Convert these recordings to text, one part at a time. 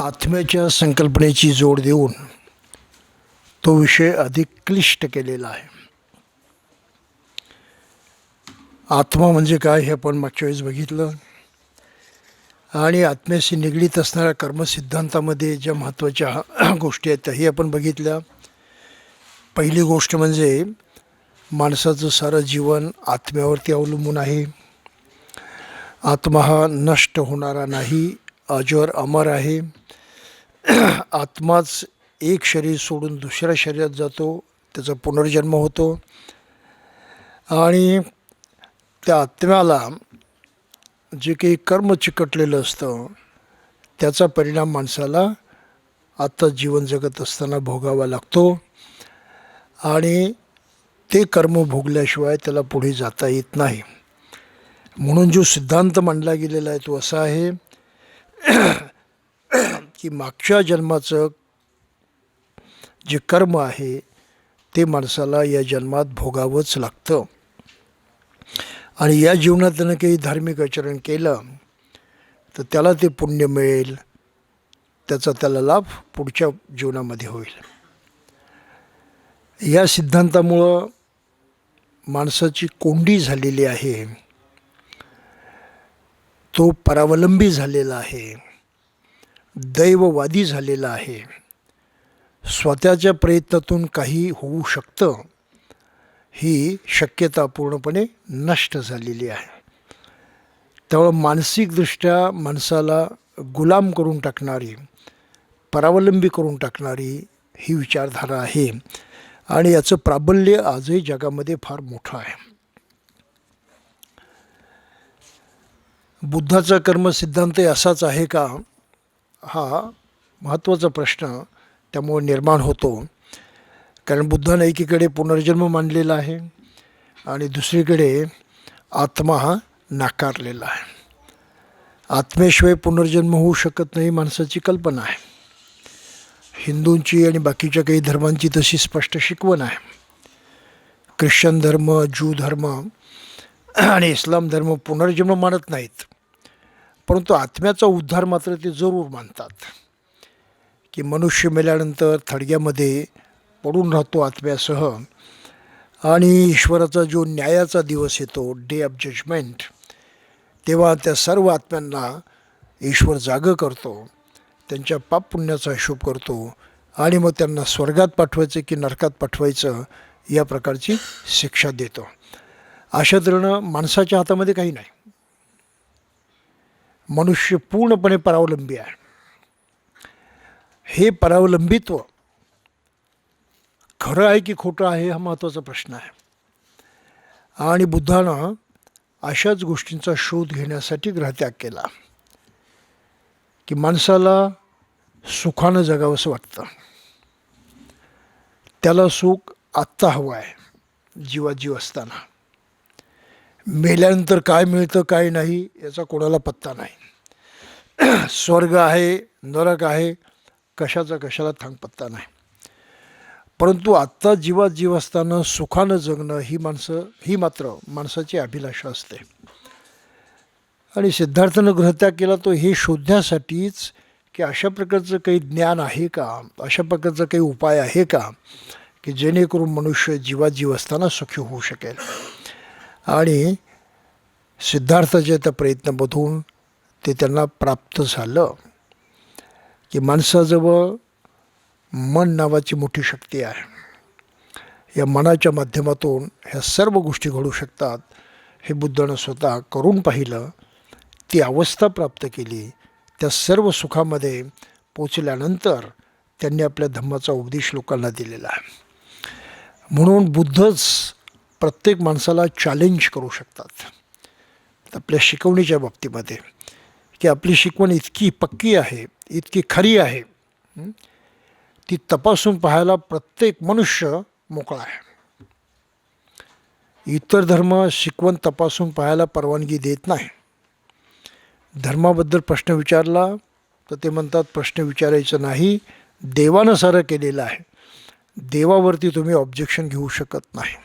आत्म्याच्या संकल्पनेची जोड देऊन तो विषय अधिक क्लिष्ट केलेला आहे. आत्मा म्हणजे काय हे आपण मागच्या वेळेस बघितलं आणि आत्म्याशी निगडीत असणाऱ्या कर्मसिद्धांतामध्ये ज्या महत्त्वाच्या गोष्टी आहेत त्याही आपण बघितल्या. पहिली गोष्ट म्हणजे माणसाचं सारं जीवन आत्म्यावरती अवलंबून आहे. आत्मा हा नष्ट होणारा नाही, अजर अमर आहे. आत्माच एक शरीर सोडून दुसऱ्या शरीरात जातो, त्याचा पुनर्जन्म होतो आणि त्या आत्म्याला जे काही कर्म चिकटलेलं असतं त्याचा परिणाम माणसाला आता जीवन जगत असताना भोगावा लागतो आणि ते कर्म भोगल्याशिवाय त्याला पुढे जाता येत नाही. म्हणून जो सिद्धांत मांडला गेलेला आहे तो असा आहे की मागच्या जन्माचं जे कर्म आहे ते माणसाला या जन्मात भोगावंच लागतं आणि या जीवनात त्यानं काही धार्मिक आचरण केलं तर त्याला ते पुण्य मिळेल, त्याचा त्याला लाभ पुढच्या जीवनामध्ये होईल. या सिद्धांतामुळं माणसाची कोंडी झालेली आहे, तो परावलंबी झालेला आहे, दैववादी झालेला आहे. स्वतःच्या प्रयत्नातून काही होऊ शकतं ही शक्यता पूर्णपणे नष्ट झालेली आहे. त्यामुळं मानसिकदृष्ट्या माणसाला गुलाम करून टाकणारी, परावलंबी करून टाकणारी ही विचारधारा आहे आणि याचं प्राबल्य आजही जगामध्ये फार मोठं आहे. बुद्धाचा कर्मसिद्धांतही असाच आहे का, हा महत्त्वाचा प्रश्न त्यामुळे निर्माण होतो. कारण बुद्धाने एकीकडे पुनर्जन्म मांडलेला आहे आणि दुसरीकडे आत्मा हा नाकारलेला आहे. आत्म्याशिवाय पुनर्जन्म होऊ शकत नाही माणसाची कल्पना आहे. हिंदूंची आणि बाकीच्या काही धर्मांची तशी स्पष्ट शिकवण आहे. ख्रिश्चन धर्म, ज्यू धर्म आणि इस्लाम धर्म पुनर्जन्म मानत नाहीत, परंतु आत्म्याचा उद्धार मात्र ते जरूर मानतात की मनुष्य मेल्यानंतर थडग्यामध्ये पडून राहतो आत्म्यासह आणि ईश्वराचा जो न्यायाचा दिवस येतो, डे ऑफ जजमेंट, तेव्हा त्या सर्व आत्म्यांना ईश्वर जागं करतो, त्यांच्या पाप पुण्याचा हिशोब करतो आणि मग त्यांना स्वर्गात पाठवायचं की नरकात पाठवायचं या प्रकारची शिक्षा देतो. अशा तऱ्हेनं माणसाच्या हातामध्ये काही नाही. मनुष्य पूर्णपणे परावलंबी आहे. हे परावलंबित्व खरं आहे की खोटं आहे हा महत्त्वाचा प्रश्न आहे आणि बुद्धानं अशाच गोष्टींचा शोध घेण्यासाठी ग्रहत्याग केला की माणसाला सुखानं जगावंसं वाटतं. त्याला सुख आत्ता हवं आहे, जीवाजीव असताना. मेल्यानंतर काय मिळतं काय नाही याचा कोणाला पत्ता नाही. स्वर्ग आहे, नरक आहे, कशाचा कशाला थांगपत्ता नाही. परंतु आत्ता जीवाजीव असताना सुखानं जगणं ही मात्र माणसाची अभिलाषा असते. आणि सिद्धार्थानं गृहत्याग केला तो हे शोधण्यासाठीच की अशा प्रकारचं काही ज्ञान आहे का, अशा प्रकारचा काही उपाय आहे का की जेणेकरून मनुष्य जीवाजीव असताना सुखी होऊ शकेल. आणि सिद्धार्थाच्या त्या प्रयत्नामधून ते त्यांना प्राप्त झालं की माणसाजवळ मन नावाची मोठी शक्ती आहे. या मनाच्या माध्यमातून ह्या सर्व गोष्टी घडू शकतात हे बुद्धानं स्वतः करून पाहिलं. ती अवस्था प्राप्त केली. त्या सर्व सुखामध्ये पोचल्यानंतर त्यांनी आपल्या धम्माचा उपदेश लोकांना दिलेला आहे. म्हणून बुद्धच प्रत्येक माणसाला चॅलेंज करू शकतात आपल्या शिकवणीच्या बाबतीमध्ये की आपली शिकवण इतकी पक्की आहे, इतकी खरी आहे, ती तपासून पाहायला प्रत्येक मनुष्य मोकळा आहे. इतर धर्म शिकवण तपासून पाहायला परवानगी देत नाही. धर्माबद्दल प्रश्न विचारला तर ते म्हणतात प्रश्न विचारायचं नाही, देवानं सारं केलेलं आहे, देवावरती तुम्ही ऑब्जेक्शन घेऊ शकत नाही.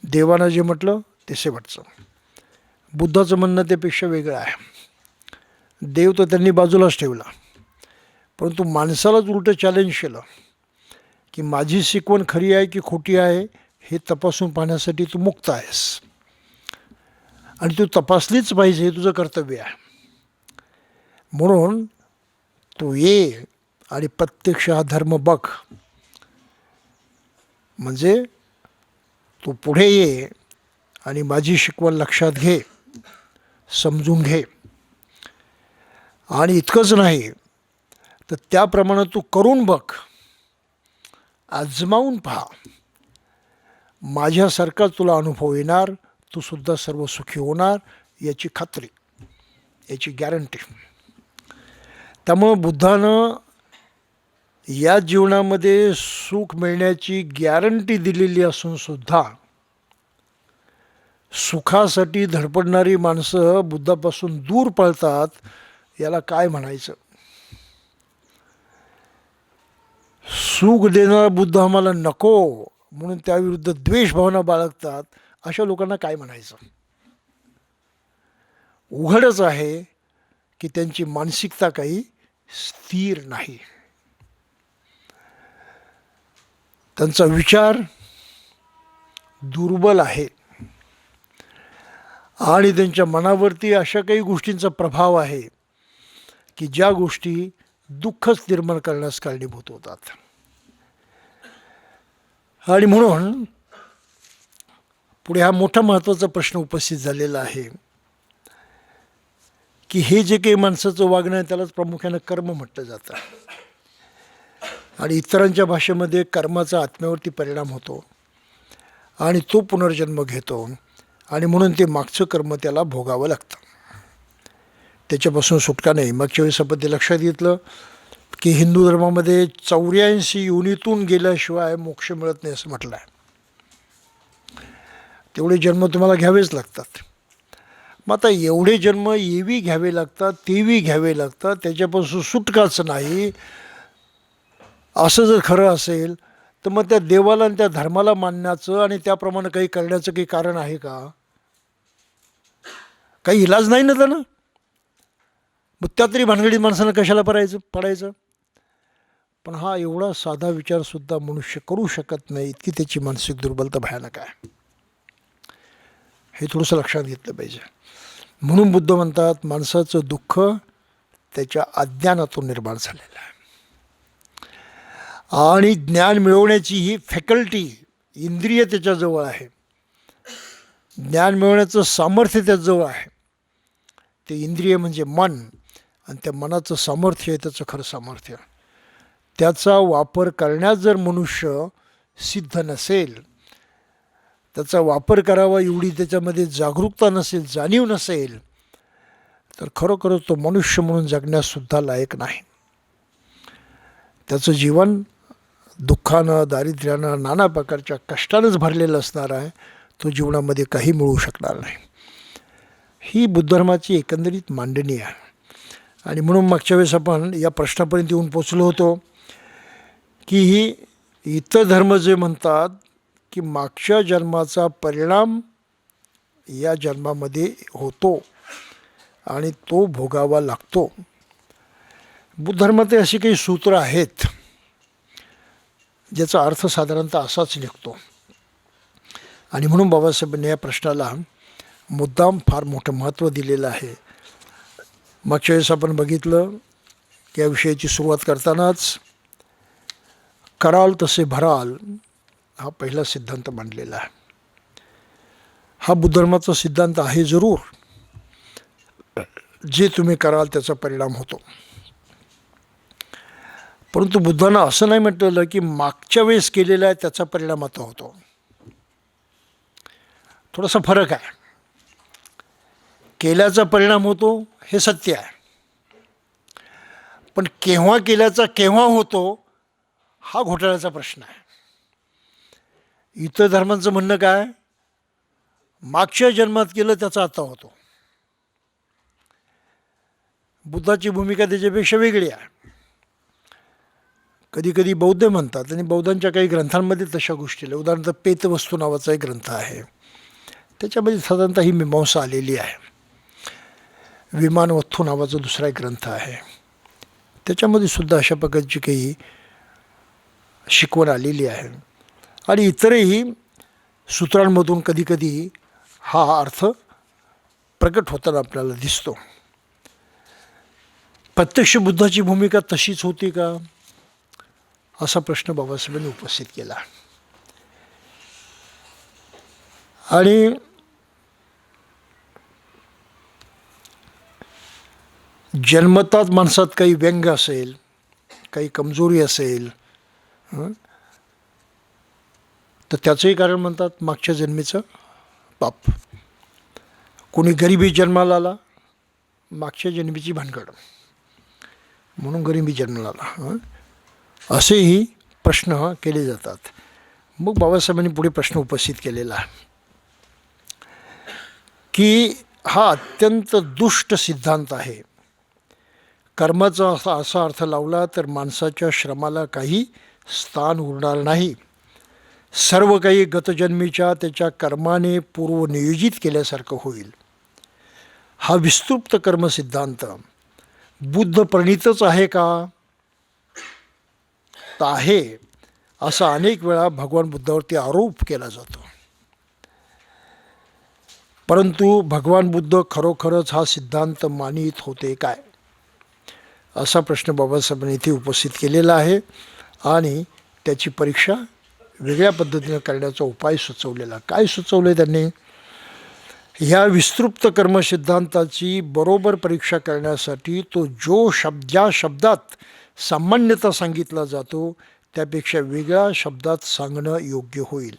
देवानं जे म्हटलं ते शेवटचं. बुद्धाचं म्हणणं त्यापेक्षा वेगळं आहे. देव तर त्यांनी बाजूलाच ठेवला, परंतु माणसालाच उलटं चॅलेंज केलं की माझी शिकवण खरी आहे की खोटी आहे हे तपासून पाहण्यासाठी तू मुक्त आहेस आणि तू तपासलीच पाहिजे, हे तुझं कर्तव्य आहे. म्हणून तू ये आणि प्रत्यक्ष हा धर्म बघ. म्हणजे तू पुढे ये आणि माझी शिकवण लक्षात घे, समजून घे. आणि इतकंच नाही तर त्याप्रमाणे तू करून बघ, आजमावून पहा. माझ्यासारखा तुला अनुभव येणार, तू सुद्धा सर्व सुखी होणार याची खात्री, याची गॅरंटी. त्यामुळं बुद्धानं या जीवनामध्ये सुख मिळण्याची गॅरंटी दिलेली असूनसुद्धा सुखासाठी धडपडणारी माणसं बुद्धापासून दूर पळतात, याला काय म्हणायचं? सुख देणारा बुद्ध आम्हाला नको म्हणून त्याविरुद्ध द्वेष भावना बाळगतात, अशा लोकांना काय म्हणायचं? उघडच आहे की त्यांची मानसिकता काही स्थिर नाही, त्यांचा विचार दुर्बल आहे आणि त्यांच्या मनावरती अशा काही गोष्टींचा प्रभाव आहे की ज्या गोष्टी दुःखच निर्माण करण्यास कारणीभूत होतात. आणि म्हणून पुढे हा मोठा महत्त्वाचा प्रश्न उपस्थित झालेला आहे की हे जे काही माणसाचं वागणं आहे त्यालाच प्रामुख्यानं कर्म म्हटलं जातं. आणि इतरांच्या भाषेमध्ये कर्माचा आत्म्यावरती परिणाम होतो आणि तो पुनर्जन्म घेतो आणि म्हणून ते मागचं कर्म त्याला भोगावं लागतं, त्याच्यापासून सुटका नाही. मागच्या वेळेस आपण ते लक्षात घेतलं की हिंदू धर्मामध्ये 84 योनीतून गेल्याशिवाय मोक्ष मिळत नाही असं म्हटलं आहे. तेवढे जन्म तुम्हाला घ्यावेच लागतात. मग आता एवढे जन्म येवी घ्यावे लागतात, तेवी घ्यावे लागतात, त्याच्यापासून सुटकाच नाही असं जर खरं असेल तर मग त्या देवाला आणि त्या धर्माला मानण्याचं आणि त्याप्रमाणे काही करण्याचं काही कारण आहे का? काही इलाज नाही ना त्यानं. मग त्या तरी भानगडीत माणसानं कशाला पडायचं? पण हा एवढा साधा विचारसुद्धा मनुष्य करू शकत नाही, इतकी त्याची मानसिक दुर्बलता भयानक आहे. हे थोडंसं लक्षात घेतलं पाहिजे. म्हणून बुद्ध म्हणतात माणसाचं दुःख त्याच्या अज्ञानातून निर्माण झालेलं आहे. आणि ज्ञान मिळवण्याची ही फॅकल्टी, इंद्रिय त्याच्याजवळ आहे, ज्ञान मिळवण्याचं सामर्थ्य त्याच्याजवळ आहे. ते इंद्रिय म्हणजे मन, आणि त्या मनाचं सामर्थ्य आहे त्याचं खरं सामर्थ्य. त्याचा वापर करण्यास जर मनुष्य सिद्ध नसेल, त्याचा वापर करावा एवढी त्याच्यामध्ये जागरूकता नसेल, जाणीव नसेल, तर खरोखरच तो मनुष्य म्हणून जगण्यासुद्धा लायक नाही. त्याचं जीवन दुःखानं, दारिद्र्यानं, नाना प्रकारच्या कष्टानंच भरलेलं असणार आहे. तो जीवनामध्ये काही मिळू शकणार नाही. ही बुद्धधर्माची एकंदरीत मांडणी आहे. आणि म्हणून मागच्या वेळेस आपण या प्रश्नापर्यंत येऊन पोचलो होतो की ही इतर धर्म जे म्हणतात की मागच्या जन्माचा परिणाम या जन्मामध्ये होतो आणि तो भोगावा लागतो. बुद्ध धर्मात अशी काही सूत्र आहेत ज्याचा अर्थ साधारणतः असाच निघतो. आणि म्हणून बाबासाहेबांनी या प्रश्नाला मुद्दाम फार मोठं महत्त्व दिलेलं आहे. मागच्या वेळेस आपण बघितलं की या विषयाची सुरुवात करतानाच कराल तसे भराल हा पहिला सिद्धांत मांडलेला आहे. हा बुद्ध धर्माचा सिद्धांत आहे जरूर. जे तुम्ही कराल त्याचा परिणाम होतो. परंतु बुद्धानं असं नाही म्हटलेलं की मागच्या वेळेस केलेला आहे त्याचा परिणाम आता होतो. थोडासा फरक आहे. केल्याचा परिणाम होतो हे सत्य आहे, पण केव्हा केल्याचा केव्हा होतो हा घोटाळ्याचा प्रश्न आहे. इतर धर्मांचं म्हणणं काय, मागच्या जन्मात केलं त्याचा आता होतो. बुद्धाची भूमिका त्याच्यापेक्षा वेगळी आहे. कधी कधी बौद्ध म्हणतात आणि बौद्धांच्या काही ग्रंथांमध्ये तशा गोष्टीला, उदाहरणार्थ पेतवस्तू नावाचा एक ग्रंथ आहे, त्याच्यामध्ये साधारणतः ही मीमांसा आलेली आहे. विमानवत्थू नावाचा दुसरा एक ग्रंथ आहे, त्याच्यामध्ये सुद्धा अशा प्रकारची काही शिकवण आलेली आहे. आणि इतरही सूत्रांमधून कधीकधी हा अर्थ प्रकट होताना आपल्याला दिसतो. प्रत्यक्ष बुद्धाची भूमिका तशीच होती का, असा प्रश्न बाबासाहेबांनी उपस्थित केला. आणि जन्मतात माणसात काही व्यंग असेल, काही कमजोरी असेल, तर त्याचंही कारण म्हणतात मागच्या जन्मीचं पाप. कोणी गरिबी जन्माला आला, मागच्या जन्मीची भानगड म्हणून गरिबी जन्माला आला, असेही प्रश्न केले जातात. मग बाबासाहेबांनी पुढे प्रश्न उपस्थित केलेला की हा अत्यंत दुष्ट सिद्धांत आहे. कर्माचा असा अर्थ लावला तर माणसाच्या श्रमाला काही स्थान उरणार नाही. सर्व काही गतजन्मीच्या त्याच्या कर्माने पूर्वनियोजित केल्यासारखं होईल. हा विस्तृत कर्मसिद्धांत बुद्ध प्रणीतच आहे का, तर आहे असा अनेक वेळा भगवान बुद्धावरती आरोप केला जातो. परंतु भगवान बुद्ध खरोखरच हा सिद्धांत मानित होते काय, असा प्रश्न बाबासाहेबांनी इथे उपस्थित केलेला आहे. आणि त्याची परीक्षा वेगळ्या पद्धतीनं करण्याचा उपाय सुचवलेला. काय सुचवलं आहे त्यांनी, ह्या विस्तृत कर्मसिद्धांताची बरोबर परीक्षा करण्यासाठी तो ज्या शब्दात सामान्यतः सांगितला जातो त्यापेक्षा वेगळ्या शब्दात सांगणं योग्य होईल.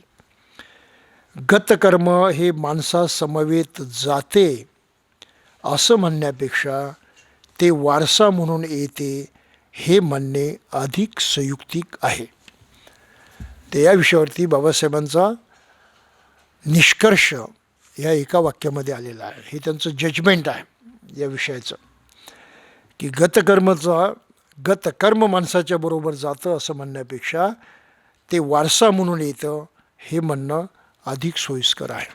गतकर्म हे माणसास समवेत जाते असं म्हणण्यापेक्षा ते वारसा म्हणून येते हे म्हणणे अधिक संयुक्तिक आहे. ते या विषयावरती बाबासाहेबांचा निष्कर्ष या एका वाक्यामध्ये आलेला आहे. हे त्यांचं जजमेंट आहे या विषयाचं, की गतकर्म माणसाच्या बरोबर जातं असं म्हणण्यापेक्षा ते वारसा म्हणून येतं हे म्हणणं अधिक सोयीस्कर आहे.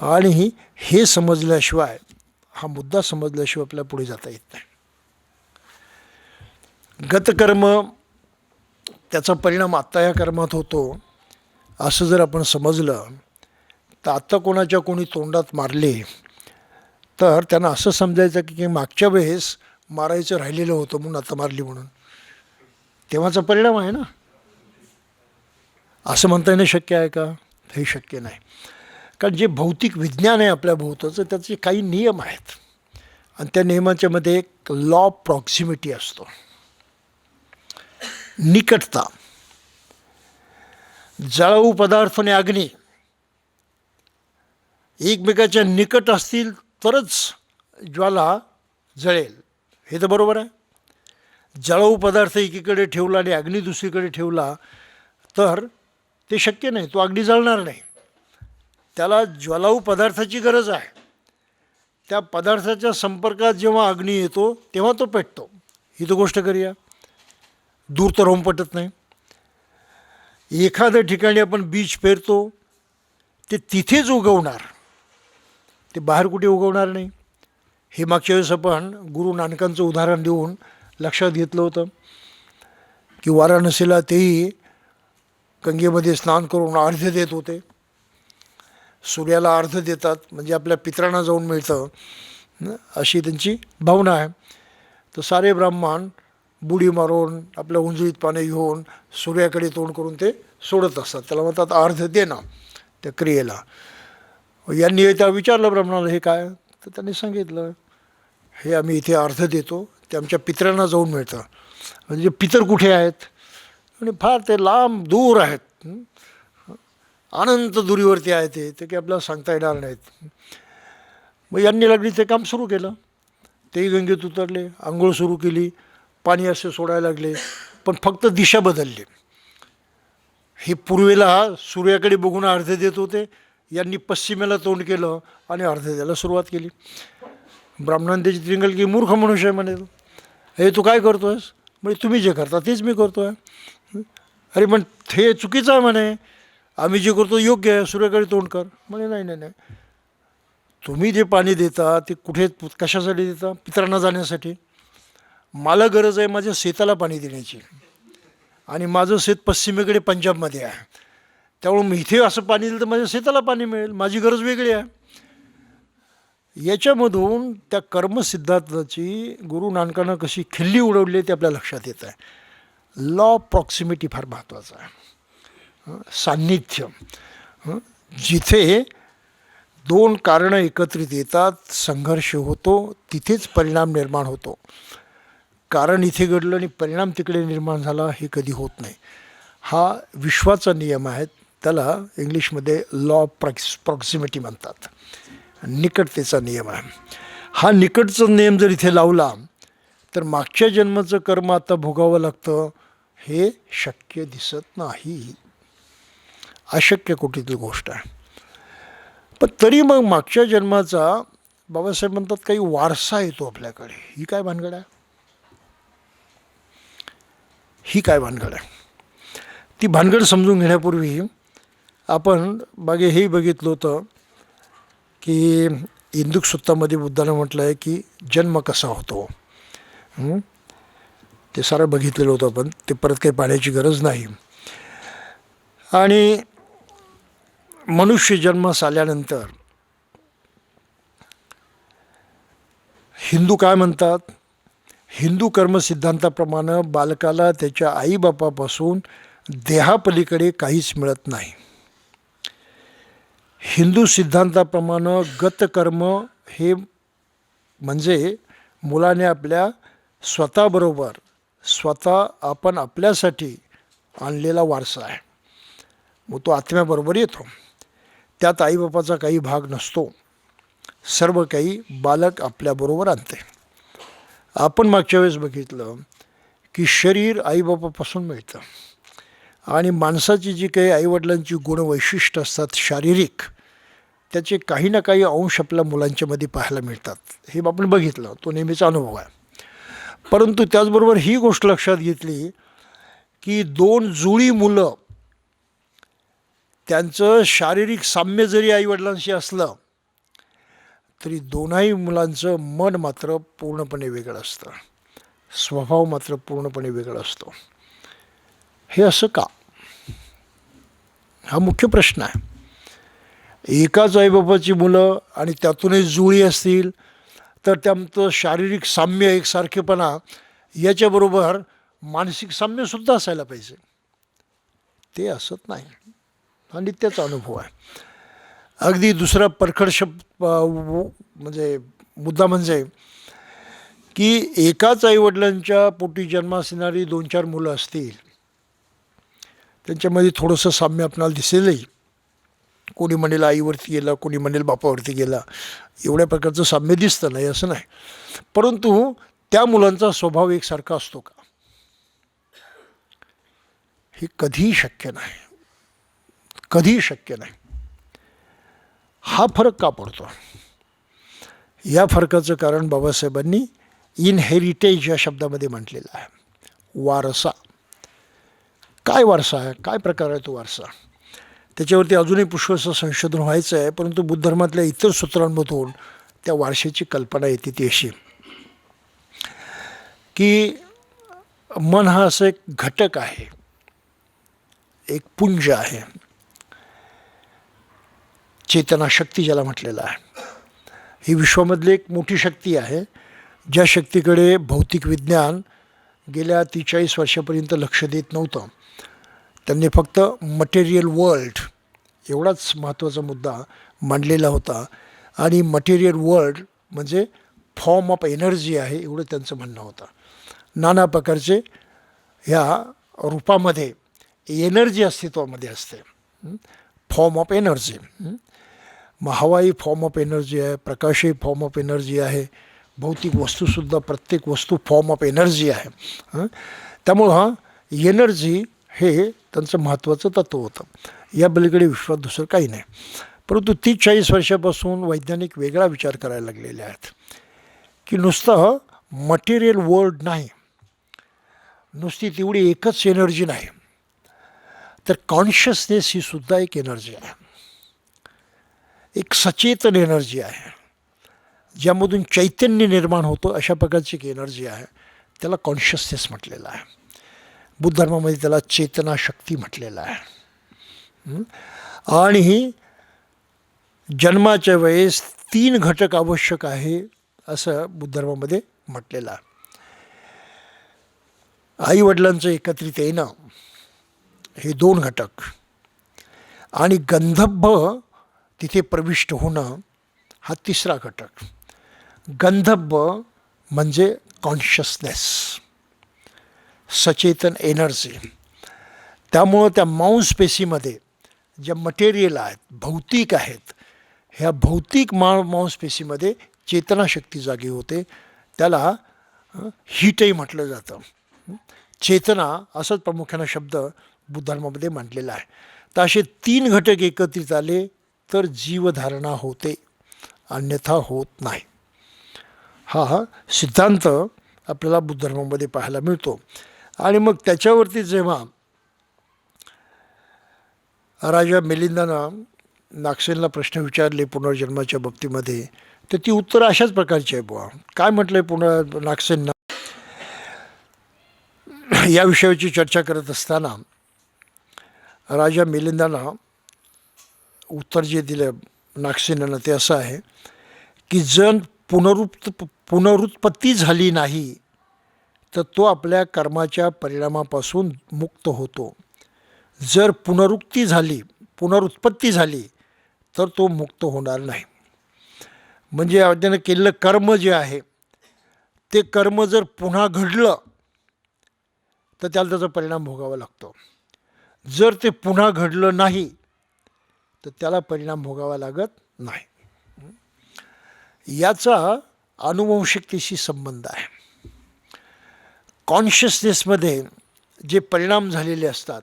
आणि हे समजल्याशिवाय, हा मुद्दा समजल्याशिवाय आपल्याला पुढे जाता येत नाही. गतकर्म त्याचा परिणाम आत्ता या कर्मात होतो असं जर आपण समजलं तर आत्ता कोणाच्या कोणी तोंडात मारले तर त्यांना असं समजायचं की मागच्या वेळेस मारायचं राहिलेलं होतं म्हणून आता मारली म्हणून, तेव्हाचा परिणाम आहे ना, असं म्हणता येणं शक्य आहे का, हे शक्य नाही. कारण जे भौतिक विज्ञान आहे आपल्या भोवताचं त्याचे काही नियम आहेत आणि त्या नियमाच्या मध्ये एक लॉ ऑफ प्रॉक्सिमिटी असतो, निकटता. जळाऊ पदार्थ आणि अग्नी एकमेकाच्या निकट असतील तरच ज्वाला जळेल, हे तर बरोबर आहे. जळाऊ पदार्थ एकीकडे ठेवला आणि अग्नी दुसरीकडे ठेवला तर ते शक्य नाही, तो अग्नी जळणार नाही. त्याला ज्वालाऊ पदार्थाची गरज आहे. त्या पदार्थाच्या संपर्कात जेव्हा अग्नी येतो तेव्हा तो पेटतो. ही तर गोष्ट करूया, दूर तर होऊन पटत नाही. एखाद्या ठिकाणी आपण बीज पेरतो ते तिथेच उगवणार, ते बाहेर कुठे उगवणार नाही. हे मागच्या वेळेस आपण गुरु नानकांचं उदाहरण देऊन लक्षात घेतलं होतं की वाराणसीला तेही गंगेमध्ये स्नान करून अर्घ्य देत होते. सूर्याला अर्घ्य देतात म्हणजे आपल्या पितरांना जाऊन मिळतं अशी त्यांची भावना आहे. तर सारे ब्राह्मण बुडी मारून आपल्या उंजळीत पाणी घेऊन सूर्याकडे तोंड करून ते सोडत असतात. त्याला म्हणतात अर्घ्य देणं त्या क्रियेला. यांनी त्या विचारलं ब्राह्मणाला हे काय, तर त्यांनी सांगितलं हे आम्ही इथे अर्घ्य देतो, ते आमच्या पितरांना जाऊन मिळतं. म्हणजे पितर कुठे आहेत, आणि फार ते लांब दूर आहेत, अनंत दुरीवरती आहे ते काही आपल्याला सांगता येणार नाहीत. मग यांनी लागली ते काम सुरू केलं. तेही गंगेत उतरले, आंघोळ सुरू केली, पाणी असे सोडायला लागले, पण फक्त दिशा बदलली. हे पूर्वेला सूर्याकडे बघून अर्घ्य देत होते, यांनी पश्चिमेला तोंड केलं आणि अर्घ्य द्यायला सुरुवात केली. ब्राह्मणांनी त्याची त्रिंगल की मूर्ख मनुष्य आहे म्हणे, हे तू काय करतो आहेस, म्हणजे तुम्ही जे करता तेच मी करतो आहे. अरे पण हे चुकीचं आहे म्हणे, आम्ही जे करतो योग्य आहे, सूर्याकडे तोंड कर म्हणे. नाही नाही नाही, तुम्ही जे पाणी देता ते कुठे कशासाठी देता, पितरांना जाण्यासाठी. मला गरज आहे माझ्या शेताला पाणी देण्याची, आणि माझं शेत पश्चिमेकडे पंजाबमध्ये आहे, त्यामुळे मी इथे असं पाणी दिलं तर माझ्या शेताला पाणी मिळेल, माझी गरज वेगळी आहे. याच्यामधून त्या कर्मसिद्धांताची गुरु नानकांना कशी खिल्ली उडवली ते आपल्या लक्षात येत आहे. लॉ ऑफ प्रॉक्सिमिटी फार महत्त्वाचा आहे. सान्निध्य, जिथे दोन कारणं एकत्रित येतात, संघर्ष होतो, तिथेच परिणाम निर्माण होतो. कारण इथे घडलं आणि परिणाम तिकडे निर्माण झाला हे कधी होत नाही. हा विश्वाचा नियम आहे. त्याला इंग्लिशमध्ये लॉ ऑफ प्रॉक्सिमिटी म्हणतात. निकटतेचा नियम आहे. हा निकटचा नियम जर इथे लावला तर मागच्या जन्माचं कर्म आता भोगावं लागतं हे शक्य दिसत नाही. अशक्य कोटीतील गोष्ट आहे. पण तरी मग मागच्या जन्माचा बाबासाहेब म्हणतात काही वारसा येतो आपल्याकडे. ही काय भानगड आहे? ही काय भानगड आहे? ती भानगड समजून घेण्यापूर्वी आपण मागे हेही बघितलं होतं की इंदुक सुत्तामध्ये बुद्धानं म्हटलं आहे की जन्म कसा होतो. ते सारं बघितलेलं होतं आपण, ते परत काही पाहण्याची गरज नाही. आणि मनुष्य जन्मास आल्यानंतर हिंदू काय म्हणतात, हिंदू कर्मसिद्धांताप्रमाणे बालकाला त्याच्या आईबापापासून देहापलीकडे काहीच मिळत नाही. हिंदू सिद्धांताप्रमाणे गतकर्म हे म्हणजे मुलाने आपल्या स्वतःबरोबर स्वतः आपण आपल्यासाठी आणलेला वारसा आहे. मग तो आत्म्याबरोबर येतो. त्यात आईबापाचा काही भाग नसतो. सर्व काही बालक आपल्याबरोबर आणते. आपण मागच्या वेळेस बघितलं की शरीर आईबापापासून मिळतं, आणि माणसाची जी काही आईवडिलांची गुणवैशिष्ट्य असतात शारीरिक, त्याचे काही ना काही अंश आपल्या मुलांच्यामध्ये पाहायला मिळतात. हे आपण बघितलं, तो नेहमीचा अनुभव आहे. परंतु त्याचबरोबर ही गोष्ट लक्षात घेतली की दोन जुळी मुलं, त्यांचं शारीरिक साम्य जरी आईवडिलांशी असलं तरी दोनही मुलांचं मन मात्र पूर्णपणे वेगळं असतं, स्वभाव मात्र पूर्णपणे वेगळा असतो. हे असं का? हा मुख्य प्रश्न आहे. एकाच आईबापाची मुलं आणि त्यातूनही जुळी असतील तर त्यांचं शारीरिक साम्य, एकसारखेपणा, याच्याबरोबर मानसिक साम्यसुद्धा असायला पाहिजे. ते असत नाही. हा नित्याचा अनुभव आहे. अगदी दुसरा परखड म्हणजे मुद्दा म्हणजे की एकाच आईवडिलांच्या पोटी जन्मास येणारी 2-4 मुलं असतील, त्यांच्यामध्ये थोडंसं साम्य आपणाला दिसेलही. कोणी म्हणेल आईवरती गेला, कोणी म्हणेल बापावरती गेला, एवढ्या प्रकारचं साम्य दिसतं नाही असं नाही. परंतु त्या मुलांचा स्वभाव एकसारखा असतो का? हे कधीही शक्य नाही, कधीही शक्य नाही. हा फरक का पडतो? या फरकाचं कारण बाबासाहेबांनी इनहेरिटेज या शब्दामध्ये म्हटलेलं आहे. वारसा. काय वारसा आहे? काय प्रकार आहे तो वारसा? त्याच्यावरती अजूनही पुष्कळचं संशोधन व्हायचं आहे. परंतु बुद्ध धर्मातल्या इतर सूत्रांमधून त्या वारशाची कल्पना येते ती अशी की मन हा असं एक घटक आहे, एक पुंज आहे, चेतनाशक्ती ज्याला म्हटलेलं आहे. ही विश्वामधली एक मोठी शक्ती आहे, ज्या शक्तीकडे भौतिक विज्ञान गेल्या 43 वर्षापर्यंत लक्ष देत नव्हतं. त्यांनी फक्त मटेरियल वर्ल्ड एवढाच महत्त्वाचा मुद्दा मांडलेला होता, आणि मटेरियल वर्ल्ड म्हणजे फॉर्म ऑफ एनर्जी आहे एवढं त्यांचं म्हणणं होतं. नाना प्रकारचे ह्या रूपामध्ये एनर्जी अस्तित्वामध्ये असते, फॉर्म ऑफ एनर्जी. मग हवाही फॉर्म ऑफ एनर्जी आहे, प्रकाशही फॉर्म ऑफ एनर्जी आहे, भौतिक वस्तूसुद्धा प्रत्येक वस्तू फॉर्म ऑफ एनर्जी आहे. त्यामुळं हा एनर्जी हे त्यांचं महत्त्वाचं तत्त्व होतं. या पलीकडे विश्वात दुसरं काही नाही. परंतु 30-40 वर्षापासून वैज्ञानिक वेगळा विचार करायला लागलेले आहेत की नुसतं मटेरियल वर्ल्ड नाही, नुसती तेवढी एकच एनर्जी नाही, तर कॉन्शियसनेस ही सुद्धा एक एनर्जी आहे, एक सचेतन एनर्जी आहे, ज्यामधून चैतन्य निर्माण होतं. अशा प्रकारची एक एनर्जी आहे. त्याला कॉन्शियसनेस म्हटलेलं आहे. बुद्ध धर्मामध्ये त्याला चेतनाशक्ती म्हटलेलं आहे. आणि जन्माच्या वेळेस 3 घटक आवश्यक आहे असं बुद्ध धर्मामध्ये म्हटलेलं आहे. आईवडिलांचं एकत्रित येणं हे 2 घटक, आणि गंधर्व तिथे प्रविष्ट होणं हा 3रा घटक. गंधर्व म्हणजे कॉन्शियसनेस, सचेतन एनर्जी. त्यामुळं त्या मांसपेशीमध्ये ज्या मटेरियल आहेत, भौतिक आहेत, ह्या भौतिक मांसपेशीमध्ये चेतनाशक्ती जागी होते. त्याला हीटही म्हटलं जातं. चेतना असाच प्रामुख्यानं शब्द बुद्ध धर्मामध्ये मांडलेला आहे. तर असे 3 घटक एकत्रित आले तर जीवधारणा होते, अन्यथा होत नाही. हा सिद्धांत आपल्याला बुद्ध धर्मामध्ये पाहायला मिळतो. आणि मग त्याच्यावरती जेव्हा राजा मिलिंदानं नागसेनला प्रश्न विचारले पुनर्जन्माच्या बाबतीमध्ये, तर ती उत्तरं अशाच प्रकारची आहे. बुवा काय म्हटलं आहे नागसेननं या विषयाची चर्चा करत असताना राजा मिलिंदानं उत्तर जे दिलं नागसेनानं ते असं आहे की जर पुनरुत्पत्ती झाली नाही तर तो आपल्या कर्माच्या परिणामापासून मुक्त होतो. जर पुनरुत्पत्ती झाली तर तो मुक्त होणार नाही. म्हणजे त्यानं केलेलं कर्म जे आहे ते कर्म जर पुन्हा घडलं तर त्याला त्याचा परिणाम भोगावा लागतो. जर ते पुन्हा घडलं नाही तर त्याला परिणाम भोगावा लागत नाही. याचा अनुवंशिकतेशी संबंध आहे. कॉन्शियसनेसमध्ये जे परिणाम झालेले असतात,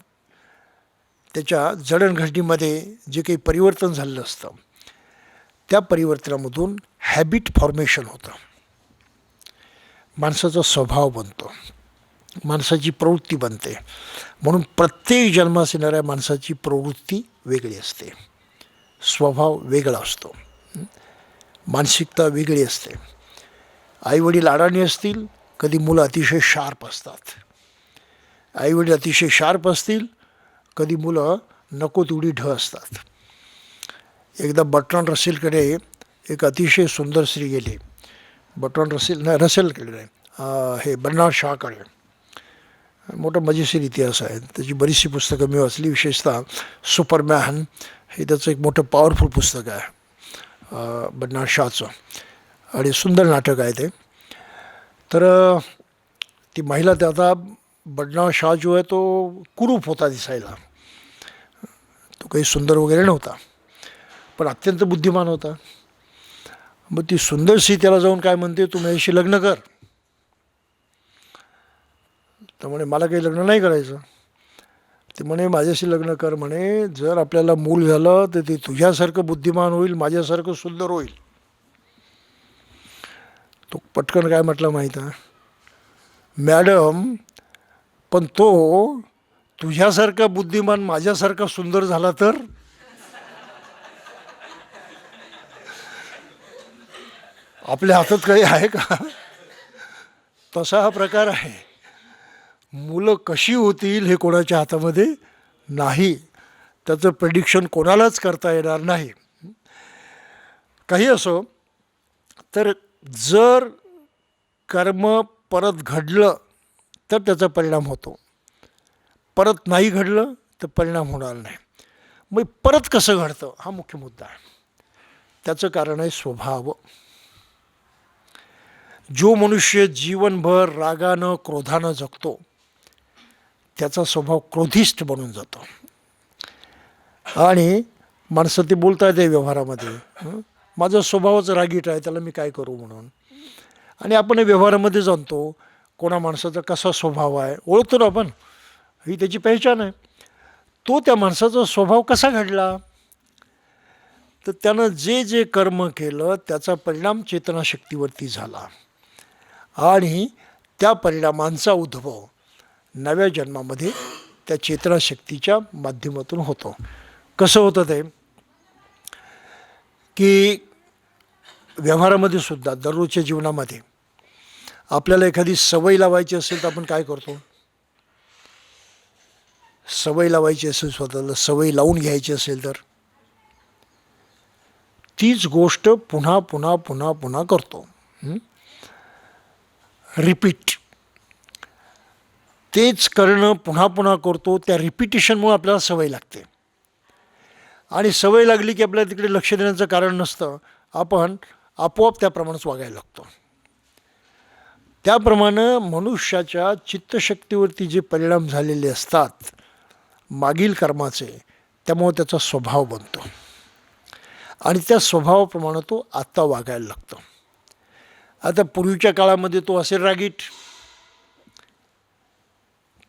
त्याच्या जडणघडणीमध्ये जे काही परिवर्तन झालेलं असतं, त्या परिवर्तनामधून हॅबिट फॉर्मेशन होतं. माणसाचा स्वभाव बनतो, माणसाची प्रवृत्ती बनते. म्हणून प्रत्येक जन्मास येणाऱ्या माणसाची प्रवृत्ती वेगळी असते, स्वभाव वेगळा असतो, मानसिकता वेगळी असते. आईवडील अडाणी असतील, कधी मुलं अतिशय शार्प असतात. आईवडील अतिशय शार्प असतील, कधी मुलं नको तेवढी ढ असतात. एकदा बर्ट्रांड रसेलकडे एक अतिशय सुंदर स्त्री गेली. रसेलकडे नाही, हे बर्नार्ड शॉकडे. मोठा मजेशीर इतिहास आहे. त्याची बरीचशी पुस्तकं मी वाचली. विशेषतः सुपरमॅन हे त्याचं एक मोठं पॉवरफुल पुस्तक आहे बर्नार्ड शॉचं, आणि सुंदर नाटक आहे ते. तर ती महिला, ते आता बर्नार्ड शॉ जो आहे तो कुरूप होता दिसायला. तो काही सुंदर वगैरे नव्हता, पण अत्यंत बुद्धिमान होता. मग ती सुंदर स्त्री त्याला जाऊन काय म्हणते, तू माझ्याशी लग्न कर. तर म्हणे मला काही लग्न नाही करायचं. ते म्हणे माझ्याशी लग्न कर म्हणे, जर आपल्याला मूल झालं तर ते तुझ्यासारखं बुद्धिमान होईल, माझ्यासारखं सुंदर होईल. तो पटकन काय म्हटलं माहीत आहे, मॅडम पण तो तुझ्यासारखा बुद्धिमान माझ्यासारखा सुंदर झाला तर? आपल्या हातात काही आहे का? तसा हा प्रकार आहे. मुलं कशी होतील हे कोणाच्या हातामध्ये नाही. त्याचं प्रेडिक्शन कोणालाच करता येणार नाही. काही असो, तर जर कर्म परत घडलं तर त्याचा परिणाम होतो, परत नाही घडलं तर परिणाम होणार नाही. मग परत कसं घडतं हा मुख्य मुद्दा आहे. त्याचं कारण आहे स्वभाव. जो मनुष्य जीवनभर रागानं क्रोधानं जगतो त्याचा स्वभाव क्रोधिष्ठ बनून जातो. आणि माणसं ते बोलता येते व्यवहारामध्ये, माझा स्वभावच रागीट आहे, त्याला मी काय करू म्हणून. आणि आपण व्यवहारामध्ये जाणतो कोणा माणसाचा कसा स्वभाव आहे, ओळखतो ना आपण, ही त्याची पहिचान आहे. तो त्या माणसाचा स्वभाव कसा घडला, तर त्यानं जे जे कर्म केलं त्याचा परिणाम चेतनाशक्तीवरती झाला, आणि त्या परिणामांचा उद्भव नव्या जन्मामध्ये त्या चेतनाशक्तीच्या माध्यमातून होतो. कसं होतं ते, की व्यवहारामध्ये सुद्धा दररोजच्या जीवनामध्ये आपल्याला एखादी सवय लावायची असेल तर आपण काय करतो? सवय लावायची असेल, स्वतःला सवय लावून घ्यायची असेल तर तीच गोष्ट पुन्हा पुन्हा पुन्हा पुन्हा करतो. रिपीट. तेच करणं पुन्हा पुन्हा करतो. त्या रिपिटिशनमुळे आपल्याला सवय लागते आणि सवय लागली की आपल्याला तिकडे लक्ष देण्याचं कारण नसतं. आपण आपोआप त्याप्रमाणेच वागायला लागतो. त्याप्रमाणे मनुष्याच्या चित्तशक्तीवरती जे परिणाम झालेले असतात मागील कर्माचे, त्यामुळे त्याचा स्वभाव बनतो आणि त्या स्वभावाप्रमाणे तो आत्ता वागायला लागतो. आता पूर्वीच्या काळामध्ये तो असेल रागीट,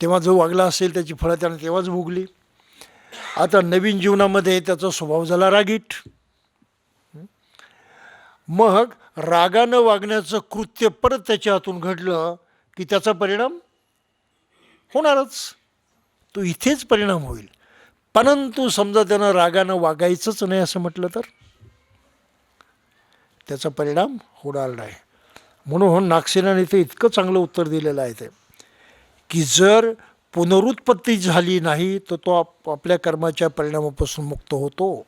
तेव्हा जो वागला असेल त्याची फळं त्यानं तेव्हाच भोगली. आता नवीन जीवनामध्ये त्याचा स्वभाव झाला रागीट. मग रागानं वागण्याचं कृत्य परत त्याच्या हातून घडलं की त्याचा परिणाम होणारच. तो इथेच परिणाम होईल. परंतु समजा त्यानं रागानं वागायचंच नाही असं म्हटलं तर त्याचा परिणाम होणार नाही. म्हणून नागसेनाने इथे इतकं चांगलं उत्तर दिलेलं आहे ते की जर पुनरुत्पत्ती झाली नाही तर तो आपल्या कर्माच्या परिणामापासून मुक्त होतो.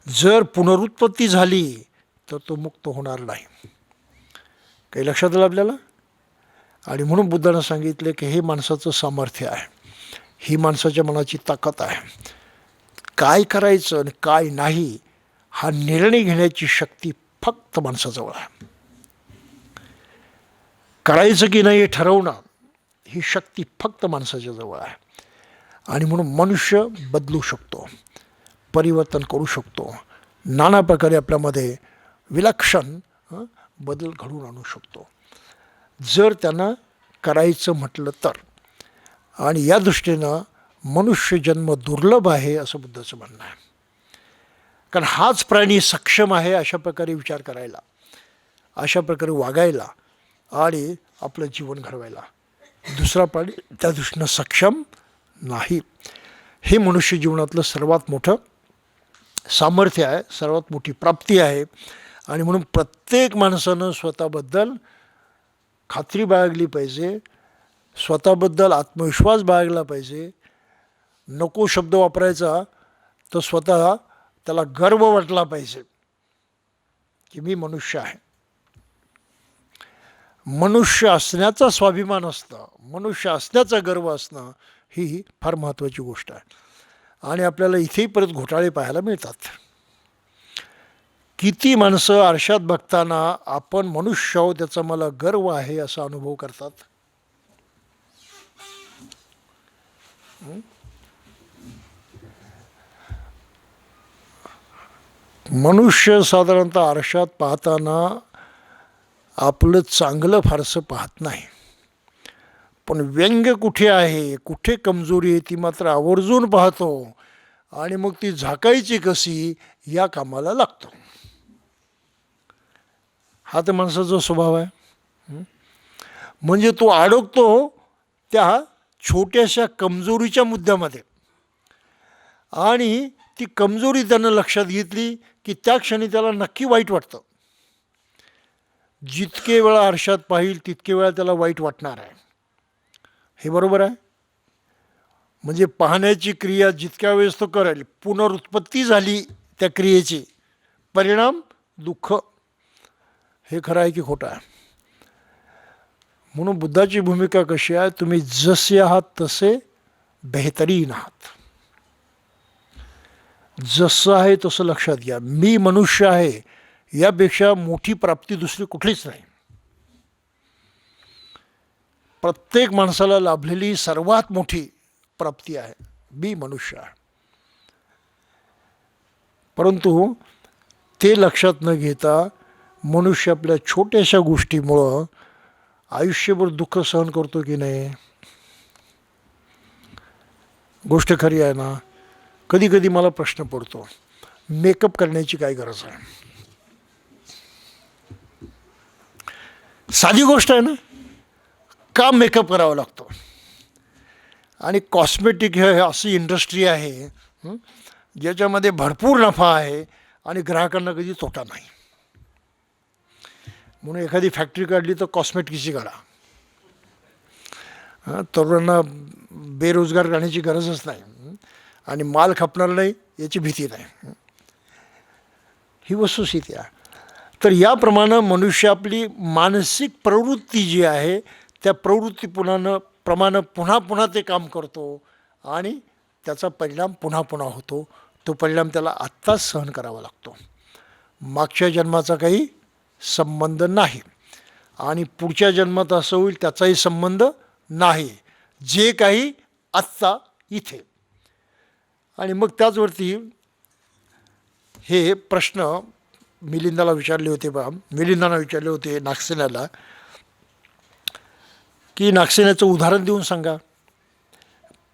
जर पुनरुत्पत्ती झाली तर तो मुक्त होणार नाही. काही लक्षात आलं आपल्याला? आणि म्हणून बुद्धानं सांगितले की हे माणसाचं सामर्थ्य आहे, ही माणसाच्या मनाची ताकद आहे. काय करायचं आणि काय नाही हा निर्णय घेण्याची शक्ती फक्त माणसाजवळ आहे. करायचं की नाही हे ठरवणं ही शक्ती फक्त माणसाच्या जवळ आहे. आणि म्हणून मनुष्य बदलू शकतो, परिवर्तन करू शकतो, नाना प्रकारे आपल्यामध्ये विलक्षण बदल घडवून आणू शकतो जर त्यांना करायचं म्हटलं तर. आणि या दृष्टीनं मनुष्य जन्म दुर्लभ आहे असं बुद्धाचं म्हणणं आहे. कारण हाच प्राणी सक्षम आहे अशा प्रकारे विचार करायला, अशा प्रकारे वागायला आणि आपलं जीवन घडवायला. दुसरा प्राणी त्या दृष्टीनं सक्षम नाही. हे मनुष्य जीवनातलं सर्वात मोठं सामर्थ्य आहे, सर्वात मोठी प्राप्ती आहे. आणि म्हणून प्रत्येक माणसानं स्वतःबद्दल खात्री बाळगली पाहिजे, स्वतःबद्दल आत्मविश्वास बाळगला पाहिजे. नको शब्द वापरायचा तर स्वतः त्याला गर्व वाटला पाहिजे की मी मनुष्य आहे. मनुष्य असण्याचा स्वाभिमान असणं, मनुष्य असण्याचा गर्व असणं ही फार महत्त्वाची गोष्ट आहे. आणि आपल्याला इथेही परत घोटाळे पाहायला मिळतात. किती माणसं आरशात बघताना आपण मनुष्य आहोत त्याचा मला गर्व आहे असा अनुभव करतात. मनुष्य साधारणतः आरशात पाहताना आपलं चांगलं फारसं पाहत नाही, पण व्यंग्य कुठे आहे, कुठे कमजोरी आहे ती मात्र आवर्जून पाहतो आणि मग ती झाकायची कशी या कामाला लागतो. हा तर माणसाचा स्वभाव आहे. म्हणजे तो अडकतो त्या छोट्याशा कमजोरीच्या मुद्द्यामध्ये आणि ती कमजोरी त्यानं लक्षात घेतली की त्या क्षणी त्याला नक्की वाईट वाटतं. जितके वेळा आरशात पाहिल तितके वेळा त्याला वाईट वाटणार आहे. हे बरोबर आहे. म्हणजे पाहण्याची क्रिया जितक्या वेळेस तो करेल, पुनरुत्पत्ती झाली त्या क्रियेची, परिणाम दुःख. हे खरं आहे की खोटं आहे? म्हणून बुद्धाची भूमिका कशी आहे, तुम्ही जसे आहात तसे बेहतरीन आहात. जसं आहे तसं लक्षात घ्या. मी मनुष्य आहे यापेक्षा मोठी प्राप्ती दुसरी कुठलीच नाही. प्रत्येक माणसाला लाभलेली सर्वात मोठी प्राप्ती आहे मी मनुष्य आहे. परंतु ते लक्षात न घेता मनुष्य आपल्या छोट्याशा गोष्टीमुळं आयुष्यभर दुःख सहन करतो की नाही? गोष्ट खरी आहे ना? कधी कधी मला प्रश्न पडतो, मेकअप करण्याची काय गरज आहे? साधी गोष्ट आहे ना, का मेकअप करावा लागतो? आणि कॉस्मेटिक हे अशी इंडस्ट्री आहे ज्याच्यामध्ये भरपूर नफा आहे आणि ग्राहकांना कधी तोटा नाही. म्हणून एखादी फॅक्टरी काढली तर कॉस्मेटिकची काढा. तरुणांना बेरोजगार राहण्याची गरजच नाही आणि माल खपणार नाही याची भीती नाही. ही वस्तुस्थिती आहे. तर याप्रमाणे मनुष्य आपली मानसिक प्रवृत्ती जी आहे त्या प्रमाणे पुन्हा पुन्हा ते काम करतो आणि त्याचा परिणाम पुन्हा पुन्हा होतो. तो परिणाम त्याला आत्ताच सहन करावा लागतो. मागच्या जन्माचा काही संबंध नाही आणि पुढच्या जन्मात असं होईल त्याचाही संबंध नाही. जे काही आत्ता इथे. आणि मग त्याचवरती हे प्रश्न मिलिंदाला विचारले होते मिलिंदांना विचारले होते नागसेनाला, की नागसेनाचं उदाहरण देऊन सांगा.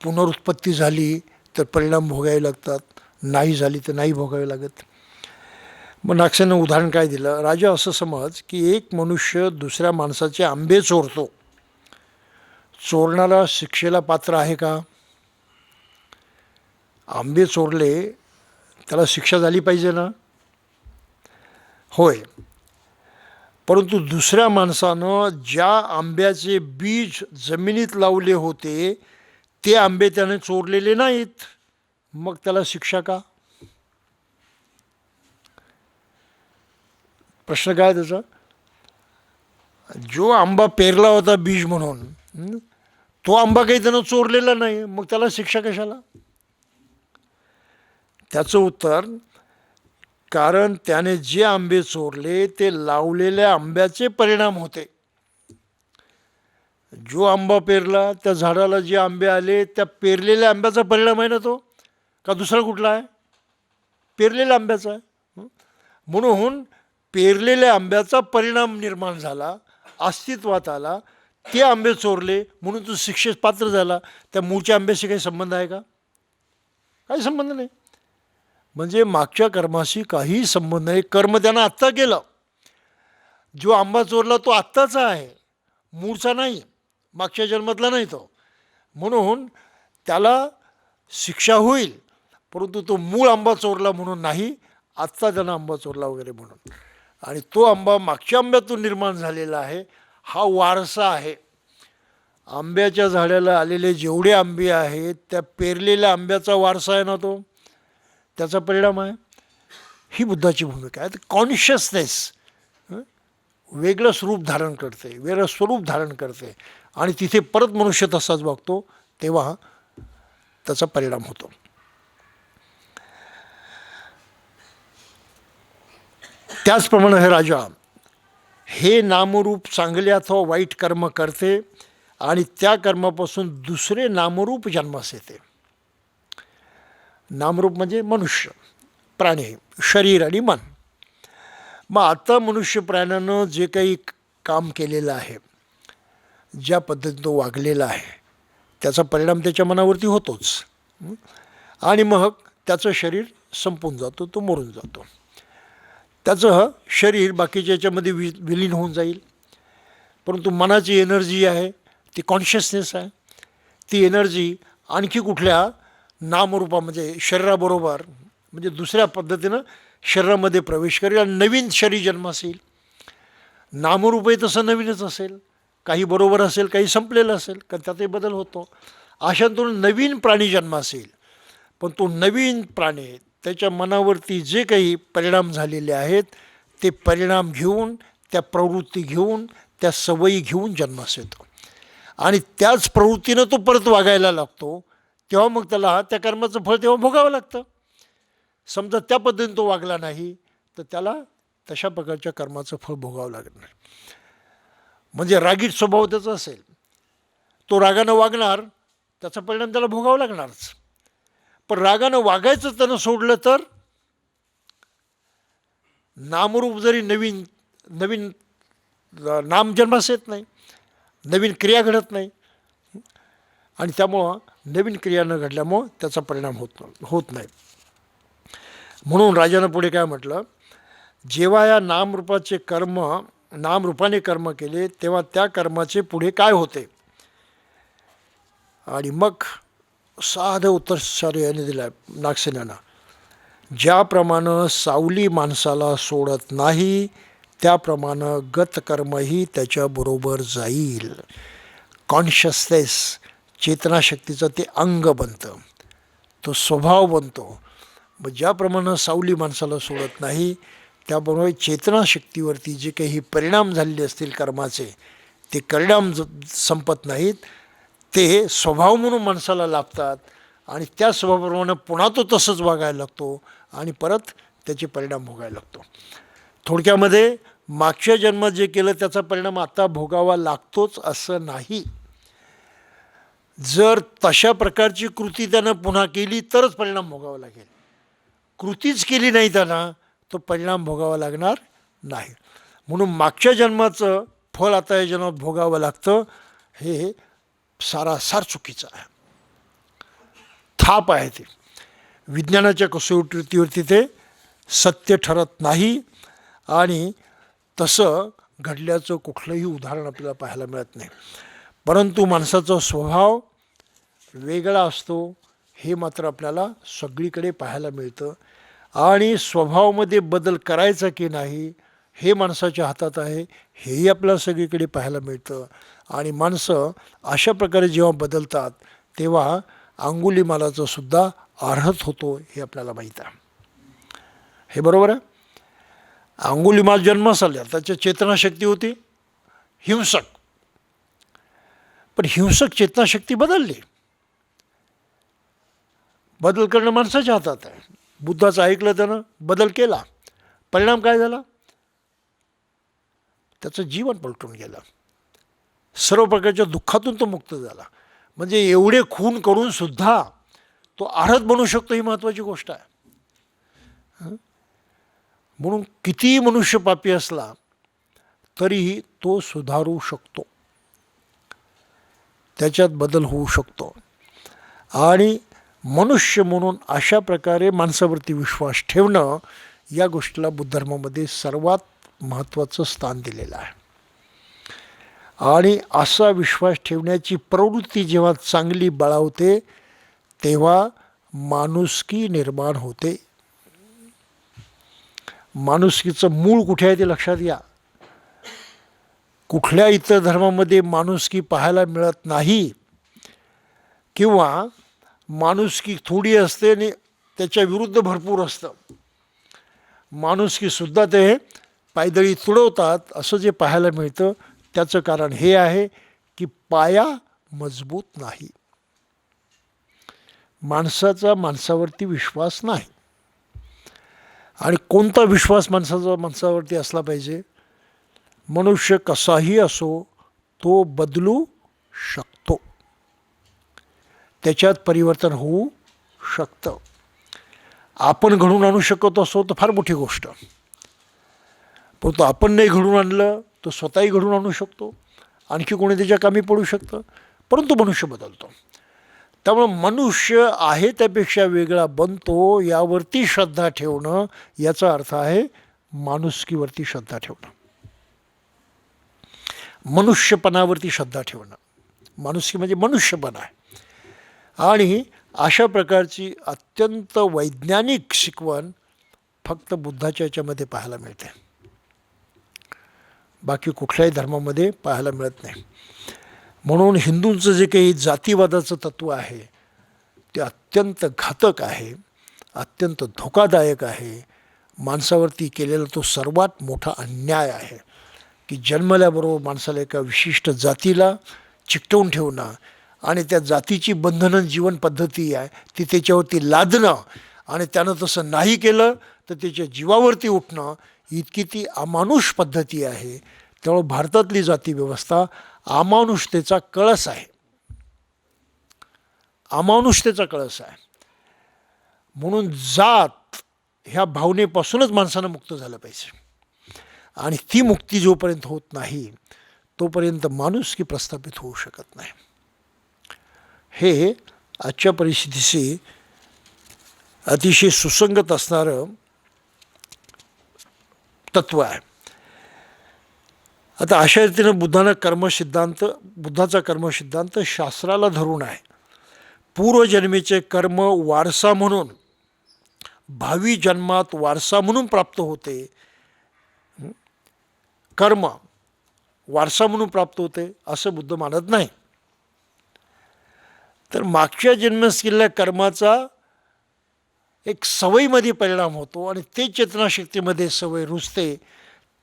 पुनरुत्पत्ती झाली तर परिणाम भोगावे लागतात, नाही झाली तर नाही भोगावे लागत. मग नागसेनानं उदाहरण काय दिलं, राजा असं समज की एक मनुष्य दुसऱ्या माणसाचे आंबे चोरतो. चोरणारा शिक्षेला पात्र आहे का? आंबे चोरले त्याला शिक्षा झाली पाहिजे ना? होय. परंतु दुसऱ्या माणसानं ज्या आंब्याचे बीज जमिनीत लावले होते ते आंबे त्याने चोरलेले नाहीत, मग त्याला शिक्षा का? प्रश्न काय त्याचा? जो आंबा पेरला होता बीज म्हणून तो आंबा काही त्यानं चोरलेला नाही, मग त्याला शिक्षा कशाला? त्याचं उत्तर, कारण त्याने जे आंबे चोरले ते लावलेल्या आंब्याचे परिणाम होते. जो आंबा पेरला त्या झाडाला जे आंबे आले त्या पेरलेल्या आंब्याचा परिणाम आहे ना तो, का दुसरा कुठला आहे? पेरलेल्या आंब्याचा आहे. म्हणून पेरलेल्या आंब्याचा परिणाम निर्माण झाला, अस्तित्वात आला. ते आंबे चोरले म्हणून तो शिक्षेस पात्र झाला. त्या मूळच्या आंब्याशी काही संबंध आहे का? काही संबंध नाही. म्हणजे मागच्या कर्माशी काही संबंध नाही. कर्म त्यानं आत्ता केलं. जो आंबा चोरला तो आत्ताचा आहे, मूळचा नाही, मागच्या जन्मातला नाही तो. म्हणून त्याला शिक्षा होईल, परंतु तो मूळ आंबा चोरला म्हणून नाही, आत्ता त्यानं आंबा चोरला वगैरे म्हणून. आणि तो आंबा मागच्या आंब्यातून निर्माण झालेला आहे, हा वारसा आहे. आंब्याच्या झाडाला आलेले जेवढे आंबे आहेत त्या पेरलेल्या आंब्याचा वारसा आहे ना तो, त्याचा परिणाम आहे. ही बुद्धाची भूमिका आहे. कॉन्शियसनेस वेगळं स्वरूप धारण करते, वेगळं स्वरूप धारण करते आणि तिथे परत मनुष्य तसाच वागतो, तेव्हा त्याचा परिणाम होतो. त्याचप्रमाणे हे राजा हे नामरूप चांगले अथवा वाईट कर्म करते आणि त्या कर्मापासून दुसरे नामरूप जन्मास येते. नामरूप म्हणजे मनुष्य, प्राणी, शरीर आणि मन. मग आता मनुष्य प्राण्यानं जे काही काम केलेलं आहे, ज्या पद्धतीने तो वागलेला आहे, त्याचा परिणाम त्याच्या मनावरती होतोच. आणि मग त्याचं शरीर संपून जातो, तो मरून जातो. त्याचं शरीर बाकीच्या याच्यामध्ये विलीन होऊन जाईल. परंतु मनाची एनर्जी आहे ती कॉन्शियसनेस आहे. ती एनर्जी आणखी कुठल्या नामरूपा म्हणजे शरीराबरोबर म्हणजे दुसऱ्या पद्धतीनं शरीरामध्ये प्रवेश करेल आणि नवीन शरीर जन्मास येईल. नामरूपही तसं नवीनच असेल, काही बरोबर असेल, काही संपलेलं असेल, कारण त्यातही बदल होतो. अशातून नवीन प्राणी जन्मास येईल. पण तो नवीन प्राणी त्याच्या मनावरती जे काही परिणाम झालेले आहेत ते परिणाम घेऊन, त्या प्रवृत्ती घेऊन, त्या सवयी घेऊन जन्मास येतो आणि त्याच प्रवृत्तीनं तो परत वागायला लागतो. तेव्हा मग त्याला त्या कर्माचं फळ तेव्हा भोगावं लागतं. समजा त्या पद्धतीने तो वागला नाही तर त्याला तशा प्रकारच्या कर्माचं फळ भोगावं लागणार. म्हणजे रागीट स्वभाव त्याचा असेल, तो रागानं वागणार, त्याचा परिणाम त्याला भोगावा लागणारच. पण रागानं वागायचं त्यानं सोडलं तर नामरूप जरी नवीन नवीन नाम जन्मास येत नाही, नवीन क्रिया घडत नाही आणि त्यामुळं नवीन क्रिया न घडल्यामुळं त्याचा परिणाम होत नाही. म्हणून राजानं पुढे काय म्हटलं, जेव्हा या नामरूपाने कर्म केले तेव्हा त्या कर्माचे पुढे काय होते. आणि मग साधं उत्तर याने दिलं आहे नागसेनानं, ज्याप्रमाणे सावली माणसाला सोडत नाही त्याप्रमाणे गतकर्मही त्याच्याबरोबर जाईल. कॉन्शियसनेस, चेतनाशक्तीचं ते अंग बनतं, तो स्वभाव बनतो. मग ज्याप्रमाणे सावली माणसाला सोडत नाही, त्याप्रमाणे चेतनाशक्तीवरती जे काही परिणाम झालेले असतील कर्माचे, ते परिणाम संपत नाहीत, ते स्वभाव म्हणून माणसाला लाभतात आणि त्या स्वभावाप्रमाणे पुन्हा तो तसंच वागायला लागतो आणि परत त्याचे परिणाम भोगायला लागतो. थोडक्यामध्ये मागच्या जन्मात जे केलं त्याचा परिणाम आता भोगावा लागतोच असं नाही. जर तशा प्रकारची कृती त्यानं पुन्हा केली तरच परिणाम भोगावा लागेल. कृतीच केली नाही त्यानं, तो परिणाम भोगावा लागणार नाही. म्हणून मागच्या जन्माचं फळ आता या जन्मात भोगावं लागतं, हे सारासार चुकीचं आहे. थाप आहे ते. विज्ञानाच्या कसोटीवरती ते सत्य ठरत नाही आणि तसं घडल्याचं कुठलंही उदाहरण आपल्याला पाहायला मिळत नाही. परंतु माणसाचा स्वभाव वेगळा असतो हे मात्र आपल्याला सगळीकडे पाहायला मिळतं. आणि स्वभावामध्ये बदल करायचा की नाही हे माणसाच्या हातात आहे, हेही आपल्याला सगळीकडे पाहायला मिळतं. आणि माणसं अशा प्रकारे जेव्हा बदलतात तेव्हा अंगुलीमालाचा सुद्धा अर्हत होतो हे आपल्याला माहीत आहे. हे बरोबर आहे. अंगुलीमाल जन्मास आल्या, त्याच्या चेतनाशक्ती होती हिंसक, पण हिंसक चेतनाशक्ती बदलली. बदल करणं माणसाच्या हातात आहे. बुद्धाचं ऐकलं त्यानं, बदल केला, परिणाम काय झाला? त्याचं जीवन पलटून गेलं. सर्व प्रकारच्या दुःखातून तो मुक्त झाला. म्हणजे एवढे खून करून सुद्धा तो अर्हत बनू शकतो, ही महत्त्वाची गोष्ट आहे. म्हणून कितीही मनुष्य पापी असला तरीही तो सुधारू शकतो, त्याच्यात बदल होऊ शकतो. आणि मनुष्य म्हणून अशा प्रकारे माणसावरती विश्वास ठेवणं, या गोष्टीला बुद्ध धर्मामध्ये सर्वात महत्त्वाचं स्थान दिलेलं आहे. आणि असा विश्वास ठेवण्याची प्रवृत्ती जेव्हा चांगली बळावते तेव्हा माणुसकी निर्माण होते. माणुसकीचं मूळ कुठे आहे ते लक्षात घ्या. कुठल्या इतर धर्मामध्ये माणुसकी पाहायला मिळत नाही, किंवा माणुसकी थोडी असते आणि त्याच्या विरुद्ध भरपूर असतं. माणुसकीसुद्धा ते पायदळी तुडवतात असं जे पाहायला मिळतं, त्याचं कारण हे आहे की पाया मजबूत नाही. माणसाचा माणसावरती विश्वास नाही. आणि कोणता विश्वास माणसावरती असला पाहिजे? मनुष्य कसाही असो तो बदलू शकतो, त्याच्यात परिवर्तन होऊ शकतं. आपण घडवून आणू शकत असो तर फार मोठी गोष्ट, परंतु आपण नाही घडवून आणलं तो स्वतःही घडवून आणू शकतो, आणखी कोणी त्याच्या कामी पडू शकतं. परंतु मनुष्य बदलतो. त्यामुळे मनुष्य आहे त्यापेक्षा वेगळा बनतो, यावरती श्रद्धा ठेवणं याचा अर्थ आहे माणुसकीवरती श्रद्धा ठेवणं, मनुष्यपणावरती श्रद्धा ठेवणं. माणुसकी म्हणजे मनुष्यपणा आहे. आणि अशा प्रकारची अत्यंत वैज्ञानिक शिकवण फक्त बुद्धाच्या याच्यामध्ये पाहायला मिळते, बाकी कुठल्याही धर्मामध्ये पाहायला मिळत नाही. म्हणून हिंदूंचं जे काही जातीवादाचं तत्त्व आहे ते अत्यंत घातक आहे, अत्यंत धोकादायक आहे. माणसावरती केलेला तो सर्वात मोठा अन्याय आहे की जन्मल्याबरोबर माणसाला एका विशिष्ट जातीला चिकटवून ठेवणं आणि त्या जातीची बंधनं जीवन पद्धती आहे ती त्याच्यावरती लादणं, आणि त्यानं तसं नाही केलं तर त्याच्या जीवावरती उठणं, इतकी ती अमानुष पद्धती आहे. त्यामुळे भारतातली जाती व्यवस्था अमानुषतेचा कळस आहे, अमानुषतेचा कळस आहे. म्हणून जात ह्या भावनेपासूनच माणसानं मुक्त झालं पाहिजे. आणि ती मुक्ती जोपर्यंत होत नाही तोपर्यंत माणुसकी प्रस्थापित होऊ शकत नाही. हे आजच्या परिस्थितीशी अतिशय सुसंगत असणारं तत्त्व आहे. आता अशा रीतीनं बुद्धाचा कर्मसिद्धांत शास्त्राला धरून आहे. पूर्वजन्मीचे कर्म वारसा म्हणून, भावी जन्मात वारसा म्हणून प्राप्त होते. कर्म वारसा म्हणून प्राप्त होते असं बुद्ध मानत नाही. तर मागच्या जन्मास केलेल्या कर्माचा एक सवयीमध्ये परिणाम होतो आणि ते चेतनाशक्तीमध्ये सवय रुजते,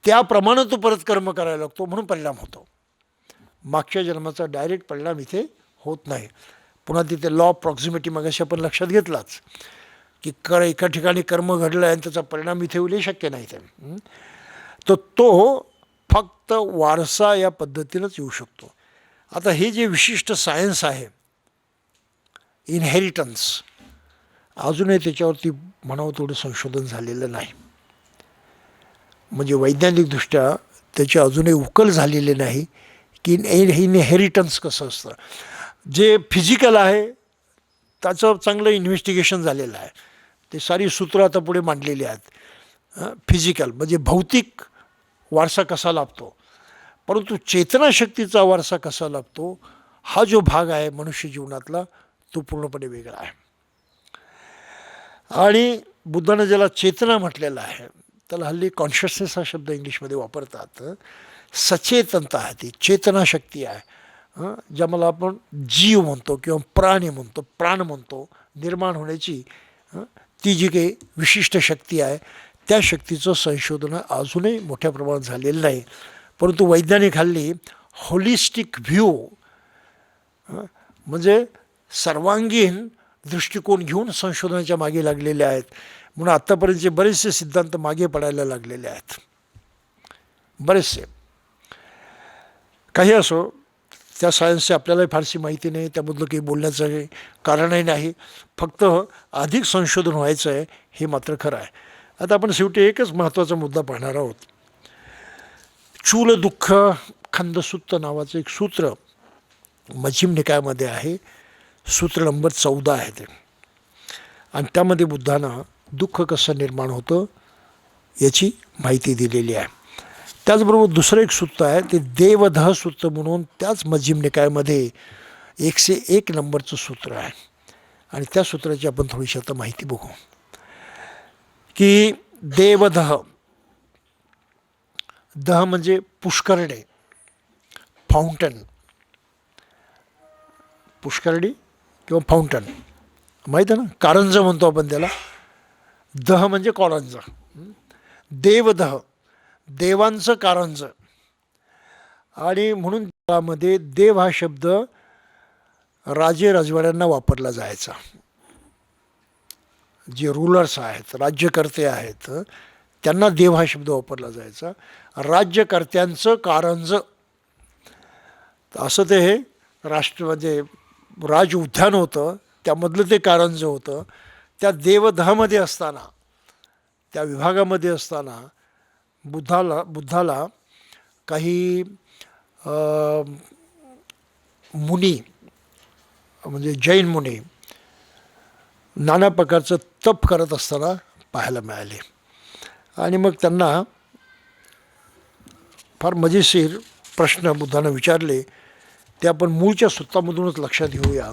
त्याप्रमाणे तो परत कर्म करायला लागतो म्हणून परिणाम होतो. मागच्या जन्माचा डायरेक्ट परिणाम इथे होत नाही. पुन्हा तिथे लॉ ऑफ प्रॉक्झिमिटी मगाशी आपण लक्षात घेतलाच की एका ठिकाणी कर्म घडलं आणि त्याचा परिणाम इथे होऊ शक्य नाही. तर तो फक्त वारसा या पद्धतीनंच येऊ शकतो. आता हे जे विशिष्ट सायन्स आहे इनहेरिटन्स, अजूनही त्याच्यावरती म्हणावं थोडं संशोधन झालेलं नाही. म्हणजे वैज्ञानिकदृष्ट्या त्याची अजूनही उकल झालेली नाही की इनहेरिटन्स कसं असतं. जे फिजिकल आहे त्याचं चांगलं इन्व्हेस्टिगेशन झालेलं आहे. ते सारी सूत्र आता पुढे मांडलेली आहेत. फिजिकल म्हणजे भौतिक वारसा कसा लाभतो, परंतु चेतनाशक्तीचा वारसा कसा लाभतो हा जो भाग आहे मनुष्य जीवनातला तो पूर्णपणे वेगळा आहे. आणि बुद्धानं ज्याला चेतना म्हटलेलं आहे त्याला हल्ली कॉन्शियसनेस हा शब्द इंग्लिशमध्ये वापरतात. सचेतनता आहे, ती चेतनाशक्ती आहे. ज्याला आपण जीव म्हणतो किंवा प्राणी म्हणतो, प्राण म्हणतो, निर्माण होण्याची ती जी काही विशिष्ट शक्ती आहे त्या शक्तीचं संशोधन अजूनही मोठ्या प्रमाणात झालेलं नाही. परंतु वैज्ञानिक हल्ली होलिस्टिक व्ह्यू म्हणजे सर्वांगीण दृष्टिकोन घेऊन संशोधनाच्या मागे लागलेले आहेत. म्हणून आत्तापर्यंतचे बरेचसे सिद्धांत मागे पडायला लागलेले आहेत. बरेचसे काही असो, त्या सायन्सची आपल्यालाही फारशी माहिती नाही, त्याबद्दल काही बोलण्याचं काही कारणही नाही. फक्त अधिक संशोधन व्हायचं आहे हे मात्र खरं आहे. आता आपण शेवटी एकच महत्त्वाचा मुद्दा पाहणार आहोत. चूल दुःख खंदसूत्र नावाचं एक सूत्र मध्यम निकायामध्ये आहे. सूत्र नंबर 14 आहे ते. आणि त्यामध्ये बुद्धानं दुःख कसं निर्माण होतं याची माहिती दिलेली आहे. त्याचबरोबर दुसरं एक सूत्र आहे ते देवदह सूत्र म्हणून त्याच मध्यम निकायामध्ये 101 नंबरचं सूत्र आहे. आणि त्या सूत्राची आपण थोडीशी आता माहिती बघू की देवदह, दह म्हणजे पुष्करणे, फाउंटन, पुष्करणी किंवा फाउंटन माहीत आहे ना, कारंज म्हणतो आपण त्याला. दह म्हणजे कारंज, देवदह देवांचं कारंज. आणि म्हणून त्यामध्ये देव हा शब्द राजे राजवाड्यांना वापरला जायचा. जे रूलर्स आहेत, राज्यकर्ते आहेत, त्यांना देव हा शब्द वापरला जायचा. राज्यकर्त्यांचं कारंज असं ते हे राष्ट्र म्हणजे राज उद्यान होतं, त्यामधलं ते कारंज होतं. त्या देवदहामध्ये असताना, त्या विभागामध्ये असताना बुद्धाला काही मुनी म्हणजे जैन मुनी नाना प्रकारचं तप करत असताना पाहायला मिळाले. आणि मग त्यांना फार मजेशीर प्रश्न बुद्धानं विचारले. ते आपण मूळच्या सूत्रामधूनच लक्षात घेऊया.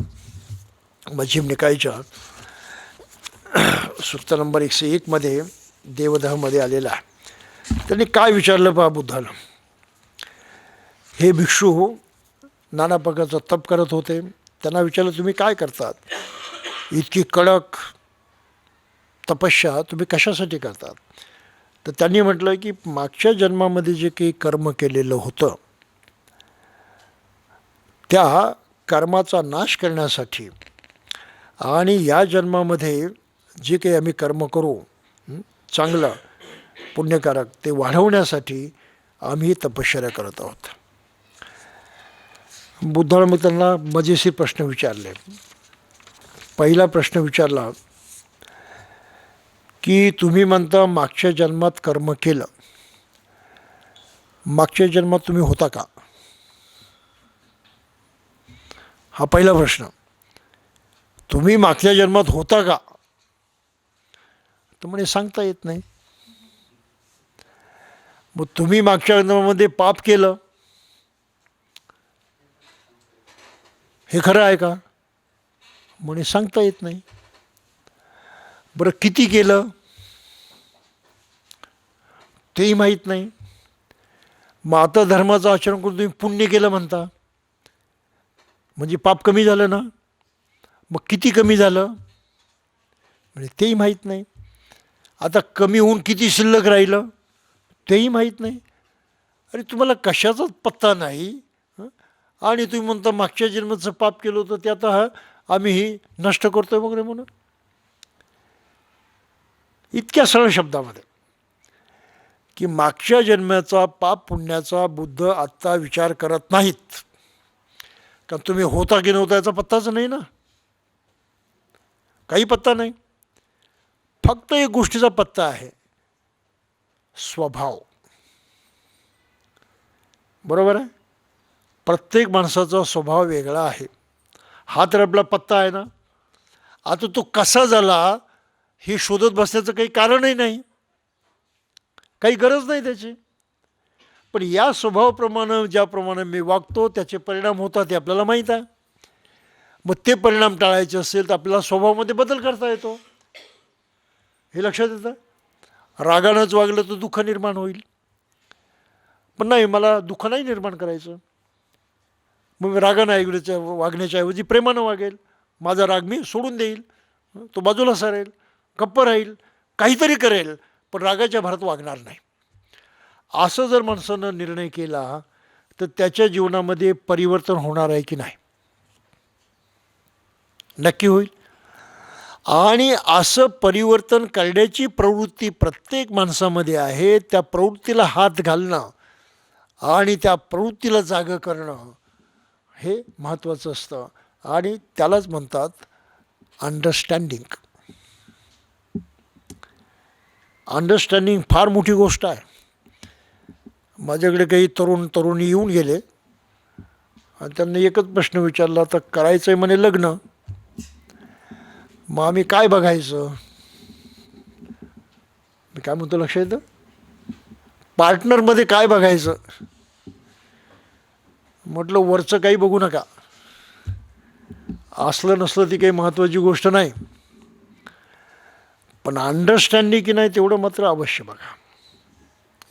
मध्यम निकायच्या सूत्र नंबर 101 मध्ये देवदहमध्ये आलेला आहे. त्यांनी काय विचारलं पहा बुद्धानं. हे भिक्षू नाना प्रकारचं तप करत होते. त्यांना विचारलं तुम्ही काय करतात, इतकी कडक तपस्या तुम्ही कशासाठी करतात. तर त्यांनी म्हटलं की मागच्या जन्मामध्ये जे काही कर्म केलेलं होतं त्या कर्माचा नाश करण्यासाठी आणि या जन्मामध्ये जे काही आम्ही कर्म करू चांगलं पुण्यकारक ते वाढवण्यासाठी आम्ही तपश्चर्या करत आहोत. बुद्धाने मग त्यांना मजेशीर प्रश्न विचारले. पहिला प्रश्न विचारला की तुम्ही म्हणता मागच्या जन्मात कर्म केलं, मागच्या जन्मात तुम्ही होता का? हा पहिला प्रश्न. तुम्ही मागच्या जन्मात होता का? तर म्हणे सांगता येत नाही. मग तुम्ही मागच्या जन्मामध्ये पाप केलं हे खरं आहे का? म्हणे सांगता येत नाही. बरं किती केलं तेही माहीत नाही. मग आता धर्माचं आचरण करून तुम्ही पुण्य केलं म्हणता, म्हणजे पाप कमी झालं ना? मग किती कमी झालं म्हणजे तेही माहीत नाही. आता कमी होऊन किती शिल्लक राहिलं तेही माहीत नाही. अरे तुम्हाला कशाचाच पत्ता नाही. हं? आणि तुम्ही म्हणता मागच्या जन्माचं पाप केलं होतं ते आता आम्ही ही नष्ट करतोय वगैरे म्हणून. इतक्या सरळ शब्दामध्ये की मागच्या जन्माचा पाप पुण्याचा बुद्ध आत्ता विचार करत नाहीत. कारण तुम्ही होता की नव्हता याचा पत्ताच नाही ना, काही पत्ता नाही. फक्त एक गोष्टीचा पत्ता आहे, स्वभाव. बरोबर आहे. प्रत्येक माणसाचा स्वभाव वेगळा आहे. हा तर आपला पत्ता आहे ना. आता तो कसा झाला हे शोधत बसण्याचं काही कारणही नाही, काही गरज नाही त्याची. पण या स्वभावाप्रमाणे ज्याप्रमाणे मी वागतो त्याचे परिणाम होतात हे आपल्याला माहीत आहे. मग ते परिणाम टाळायचे असेल तर आपल्याला स्वभावामध्ये बदल करता येतो, हे लक्षात येतं. रागानंच वागलं तर दुःख निर्माण होईल, पण नाही मला दुःख नाही निर्माण करायचं. मग मी रागानं वागण्याच्या ऐवजी प्रेमानं वागेल. माझा राग मी सोडून देईल, तो बाजूला सरेल, गप्प राहील, काहीतरी करेल, पण रागाच्या भरात वागणार नाही. असं जर माणसानं निर्णय केला तर त्याच्या जीवनामध्ये परिवर्तन होणार आहे की नाही? नक्की होईल. आणि असं परिवर्तन करण्याची प्रवृत्ती प्रत्येक माणसामध्ये आहे. त्या प्रवृत्तीला हात घालणं आणि त्या प्रवृत्तीला जागं करणं हे महत्त्वाचं असतं. आणि त्यालाच म्हणतात अंडरस्टँडिंग. अंडरस्टँडिंग फार मोठी गोष्ट आहे. माझ्याकडे काही तरुणी येऊन गेले आणि त्यांना एकच प्रश्न विचारला, तर करायचं आहे म्हणे लग्न, मग आम्ही काय बघायचं? मी काय म्हणतो लक्षात येतं? पार्टनरमध्ये काय बघायचं? म्हटलं वरचं काही बघू नका, असलं नसलं ती काही महत्त्वाची गोष्ट नाही, पण अंडरस्टँडिंग की नाही तेवढं मात्र अवश्य बघा.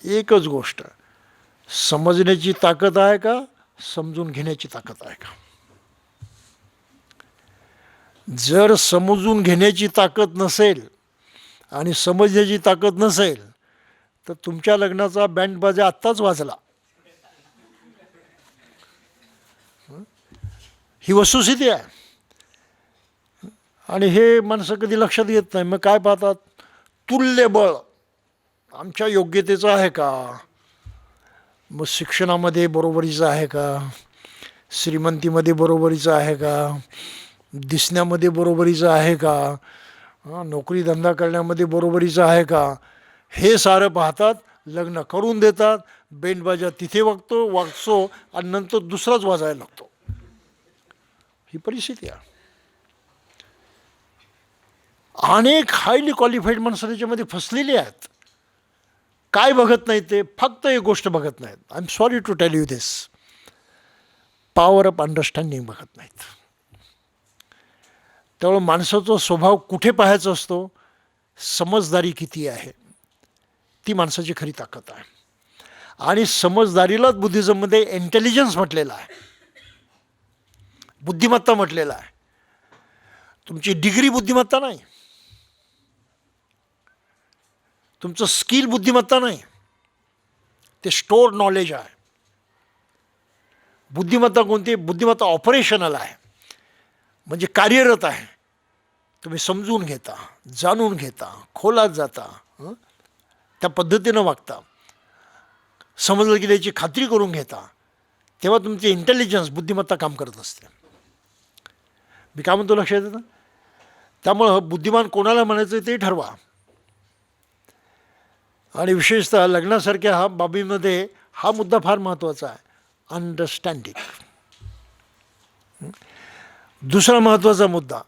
एकच गोष्ट, समजण्याची ताकद आहे का, समजून घेण्याची ताकद आहे का? जर समजून घेण्याची ताकद नसेल आणि समजण्याची ताकद नसेल तर तुमच्या लग्नाचा बँड बाजा आत्ताच वाजला. ही वस्तुस्थिती आहे. आणि हे माणसं कधी लक्षात घेत नाही. मग काय पाहतात? तुल्यबळ आमच्या योग्यतेचं आहे का? मग शिक्षणामध्ये बरोबरीचं आहे का? श्रीमंतीमध्ये बरोबरीचं आहे का? दिसण्यामध्ये बरोबरीचं आहे का? नोकरी धंदा करण्यामध्ये बरोबरीचं आहे का? हे सारं पाहतात, लग्न करून देतात, बेंडबाजा तिथे वागतो आणि नंतर दुसराच वाजायला लागतो. ही परिस्थिती आहे. अनेक हायली क्वालिफाईड माणसं त्याच्यामध्ये फसलेली आहेत. काय बघत नाही ते? फक्त एक गोष्ट बघत नाहीत. I am sorry to tell you this, power of understanding बघत नाहीत. त्यामुळे माणसाचा स्वभाव कुठे पाहायचा असतो? समजदारी किती आहे ती माणसाची खरी ताकद आहे. आणि समजदारीलाच बुद्धिझममध्ये इंटेलिजन्स म्हटलेलं आहे, बुद्धिमत्ता म्हटलेलं आहे. तुमची डिग्री बुद्धिमत्ता नाही, तुमचं स्किल बुद्धिमत्ता नाही, ते स्टोअर नॉलेज आहे. बुद्धिमत्ता कोणती? बुद्धिमत्ता ऑपरेशनल आहे, म्हणजे कार्यरत आहे. तुम्ही समजून घेता, जाणून घेता, खोलात जाता, त्या पद्धतीनं वागता, समजलं की त्याची खात्री करून घेता, तेव्हा तुमची इंटेलिजन्स बुद्धिमत्ता काम करत असते. मी काय म्हणतो लक्षात येतं? त्यामुळं बुद्धिमान कोणाला म्हणायचं ते ठरवा. आणि विशेषतः लग्नासारख्या बाबीमध्ये हा मुद्दा फार महत्त्वाचा आहे, अंडरस्टँडिंग. दुसरा महत्त्वाचा मुद्दा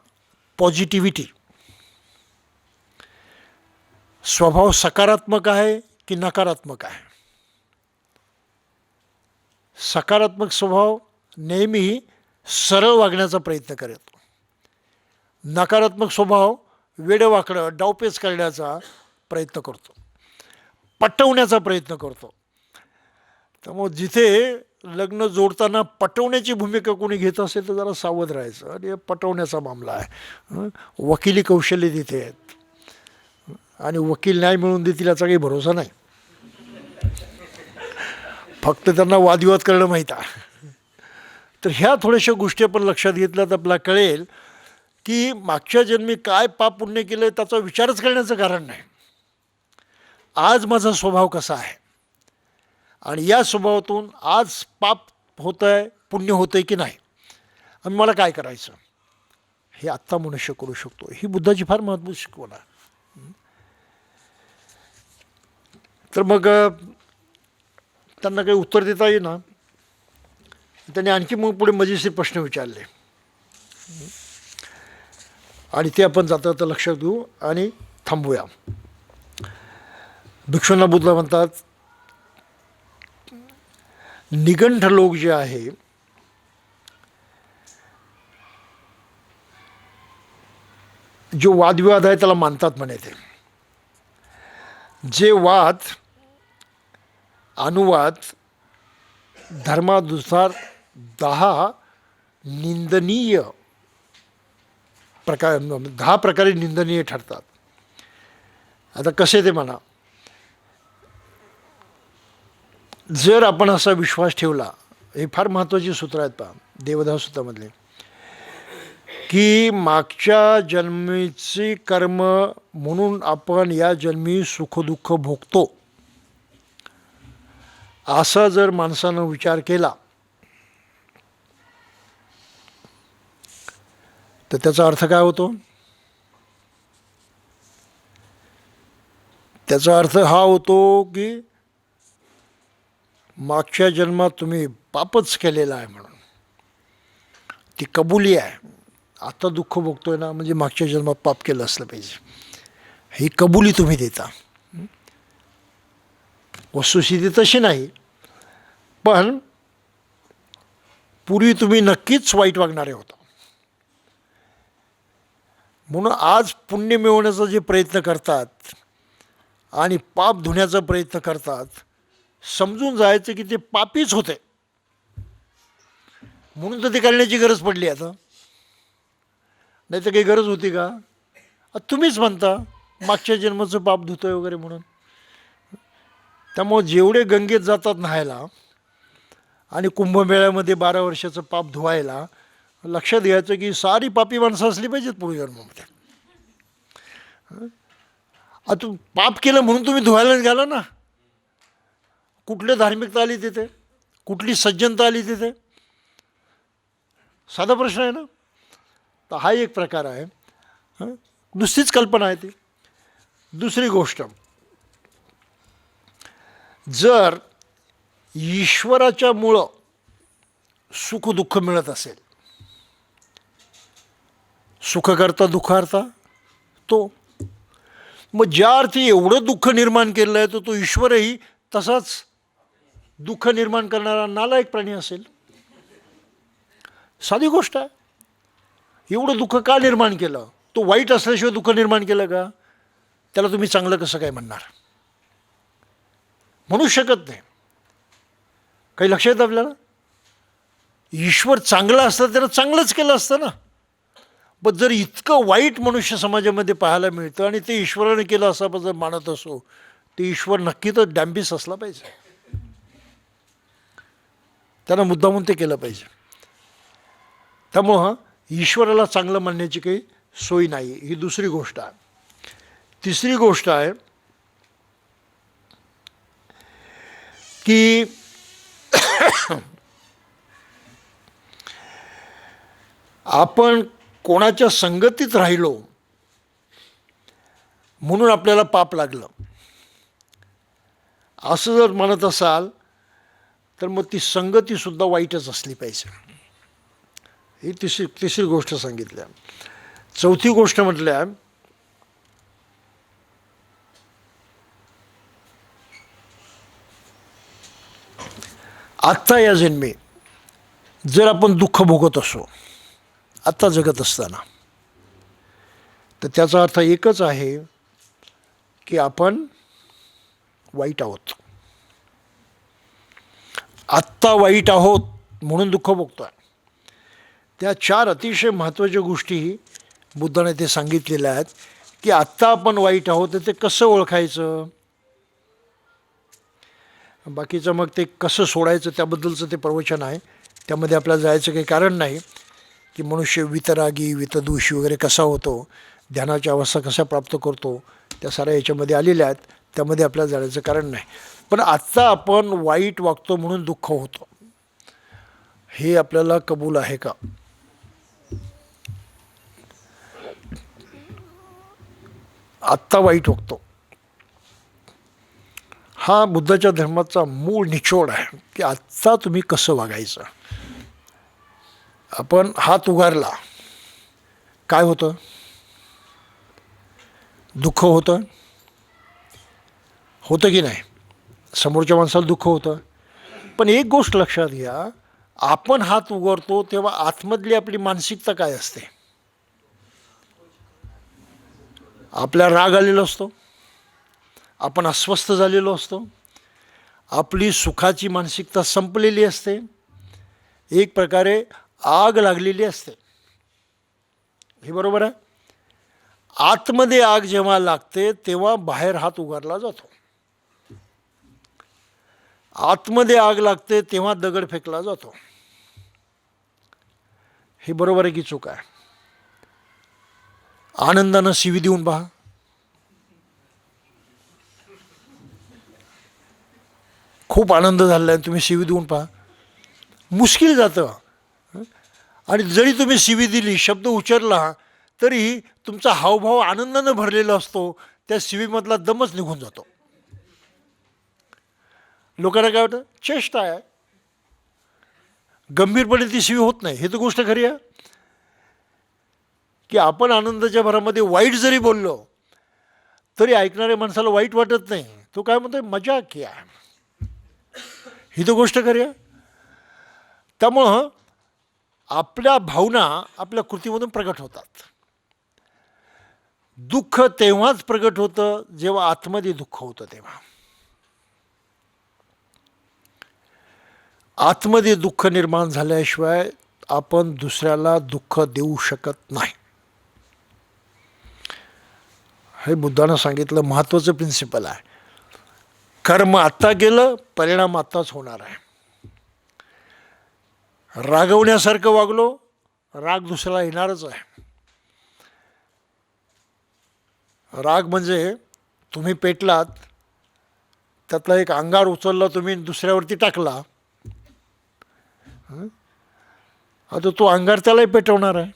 पॉझिटिव्हिटी. स्वभाव सकारात्मक आहे की नकारात्मक आहे? सकारात्मक स्वभाव नेहमी सरळ वागण्याचा प्रयत्न करतो. नकारात्मक स्वभाव वेडवाकडं डावपेच करण्याचा प्रयत्न करतो, पटवण्याचा प्रयत्न करतो. त्यामुळे जिथे लग्न जोडताना पटवण्याची भूमिका कोणी घेत असेल तर जरा सावध राहायचं. आणि पटवण्याचा मामला आहे. वकिली कौशल्य तिथे आहेत आणि वकील न्याय मिळवून देतील याचा काही भरोसा नाही. फक्त त्यांना वादविवाद करणं माहीत आहे. तर ह्या थोड्याशा गोष्टी आपण लक्षात घेतल्या तर आपल्याला कळेल की मागच्या जन्मी काय पाप पुण्य केलं त्याचा विचारच करण्याचं कारण नाही. आज माझा स्वभाव कसा आहे आणि या स्वभावातून आज पाप होतं आहे पुण्य होतं आहे की नाही आणि मला काय करायचं हे आत्ता मनुष्य करू शकतो. ही बुद्धाची फार महत्त्वाची शिकवण आहे. तर मग त्यांना काही उत्तर देता येईना. त्यांनी आणखी मग पुढे मजेशीर प्रश्न विचारले आणि ते आपण जाता जाता लक्षात घेऊ आणि थांबूया. भिक्षूंना बुद्ध म्हणतात निगंठ लोक जे आहे जो वादविवाद आहे त्याला मानतात म्हणे. ते जे वाद अनुवाद धर्मानुसार 10 निंदनीय प्रकार 10 प्रकारे निंदनीय ठरतात. आता कसे ते म्हणा. जर आपण असा विश्वास ठेवला, हे फार महत्त्वाची सूत्र आहेत पहा देवदास सूत्रामधले, की मागच्या जन्मीची कर्म म्हणून आपण या जन्मी सुखदुःख भोगतो, असा जर माणसानं विचार केला तर त्याचा अर्थ काय होतो? त्याचा अर्थ हा होतो की मागच्या जन्मात तुम्ही पापच केलेला आहे म्हणून ती कबुली आहे. आता दुःख भोगतोय ना म्हणजे मागच्या जन्मात पाप केलं असलं पाहिजे, ही कबुली तुम्ही देता. वस्तुस्थिती तशी नाही, पण पूर्वी तुम्ही नक्कीच वाईट वागणारे होता. म्हणून आज पुण्य मिळवण्याचा जे प्रयत्न करतात आणि पाप धुण्याचा प्रयत्न करतात, समजून जायचं की ते पापीच होते म्हणून तर ते करण्याची गरज पडली. आता नाही तर काही गरज होती का? तुम्हीच म्हणता मागच्या जन्माचं पाप धुतोय वगैरे म्हणून. त्यामुळे जेवढे गंगेत जातात न्हायला आणि कुंभमेळ्यामध्ये 12 वर्षाचं पाप धुवायला, लक्षात घ्यायचं की सारी पापी माणसं असली पाहिजेत पुढे जन्मामध्ये. आता पाप केलं म्हणून तुम्ही धुवायला गेला ना. कुठली धार्मिकता आली तिथे? कुठली सज्जनता आली तिथे? साधा प्रश्न आहे ना. तर हा एक प्रकार आहे. नुसतीच कल्पना आहे ती. दुसरी गोष्ट, जर ईश्वराच्या मुळं सुखदुःख मिळत असेल, सुखकर्ता दुःखार्ता तो, मग ज्या अर्थी एवढं दुःख निर्माण केलं आहे तर तो ईश्वरही तसाच दुःख निर्माण करणारा नालायक प्राणी असेल. साधी गोष्ट आहे. एवढं दुःख का निर्माण केलं? तो वाईट असल्याशिवाय दुःख निर्माण केलं का? त्याला तुम्ही चांगलं कसं काय म्हणणार? म्हणू शकत नाही. काही लक्षात येतं आपल्याला? ईश्वर चांगला असता त्यानं चांगलंच केलं असतं ना. पण जर इतकं वाईट मनुष्य समाजामध्ये पाहायला मिळतं आणि ते ईश्वराने केलं असं आपण जर मानत असो, ते ईश्वर नक्की तर डॅम्बिस असला पाहिजे. त्यानं मुद्दामून ते केलं पाहिजे. त्यामुळं ईश्वराला चांगलं मानण्याची काही सोय नाही. ही दुसरी गोष्ट आहे. तिसरी गोष्ट आहे की आपण कोणाच्या संगतीत राहिलो म्हणून आपल्याला पाप लागलं, असं जर म्हणत असाल तर मग ती संगतीसुद्धा वाईटच असली पाहिजे. ही तिसरी गोष्ट सांगितल्या. चौथी गोष्ट म्हटल्या, आत्ता या जन्मी जर आपण दुःख भोगत असो आत्ता जगत असताना, तर त्याचा अर्थ एकच आहे की आपण वाईट आहोत. आत्ता वाईट आहोत म्हणून दुःख भोगतो आहे. त्या 4 अतिशय महत्त्वाच्या गोष्टी बुद्धाने ते सांगितलेल्या आहेत की आत्ता आपण वाईट आहोत तर ते कसं ओळखायचं. बाकीचं मग ते कसं सोडायचं त्याबद्दलचं ते प्रवचन आहे, त्यामध्ये आपल्याला जायचं काही कारण नाही. की मनुष्य वितरागी वितदोषी वगैरे कसा होतो, ध्यानाची अवस्था कशा प्राप्त करतो, त्या साऱ्या याच्यामध्ये आलेल्या आहेत, त्यामध्ये आपल्याला जाण्याचं कारण नाही. पण आत्ता आपण वाईट वागतो म्हणून दुःख होतं, हे आपल्याला कबूल आहे का. आत्ता वाईट वागतो हा बुद्धाच्या धर्माचा मूळ निचोड आहे की आत्ता तुम्ही कसं वागायचं. आपण हात उगारला काय होतं, दुःख होतं, होतं की नाही. समोरच्या माणसाला दुःख होतं. पण एक गोष्ट लक्षात घ्या, आपण हात उगारतो तेव्हा आतमधली आपली मानसिकता काय असते. आपला राग आलेला असतो, आपण अस्वस्थ झालेलो असतो, आपली सुखाची मानसिकता संपलेली असते, एक प्रकारे आग लागलेली असते. हे बरोबर आहे. आतमध्ये आग जेव्हा लागते तेव्हा बाहेर हात उगारला जातो. आतमध्ये आग लागते तेव्हा दगड फेकला जातो. हे बरोबर आहे की चूक आहे. आनंदानं शिवी देऊन पहा, खूप आनंद झाला आहे, तुम्ही शिवी देऊन पहा, मुश्किल जातं. आणि जरी तुम्ही शिवी दिली, शब्द उच्चारला, तरी तुमचा हावभाव आनंदानं भरलेला असतो, त्या शिवीमधला दमच निघून जातो. लोकांना काय वाटतं, चेष्टा आहे, गंभीरपणे ती शिवी होत नाही. हे तर गोष्ट खरी आहे की आपण आनंदाच्या भरामध्ये वाईट जरी बोललो तरी ऐकणाऱ्या माणसाला वाईट वाटत नाही. तो काय म्हणतो, मजा किया. ही तर गोष्ट खरी आहे. त्यामुळं आपल्या भावना आपल्या कृतीमधून प्रगट होतात. दुःख तेव्हाच प्रगट होतं जेव्हा आतमध्ये दुःख होतं. तेव्हा आतमध्ये दुःख निर्माण झाल्याशिवाय आपण दुसऱ्याला दुःख देऊ शकत नाही. हे बुद्धानं सांगितलं महत्त्वाचं प्रिन्सिपल आहे. कर्म आत्ता केलं, परिणाम आत्ताच होणार आहे. रागवण्यासारखं वागलो, राग दुसऱ्याला येणारच आहे. राग म्हणजे तुम्ही पेटलात, त्यातला एक अंगार उचलला तुम्ही दुसऱ्यावरती टाकला, आता तो अंगार त्यालाही पेटवणार आहे.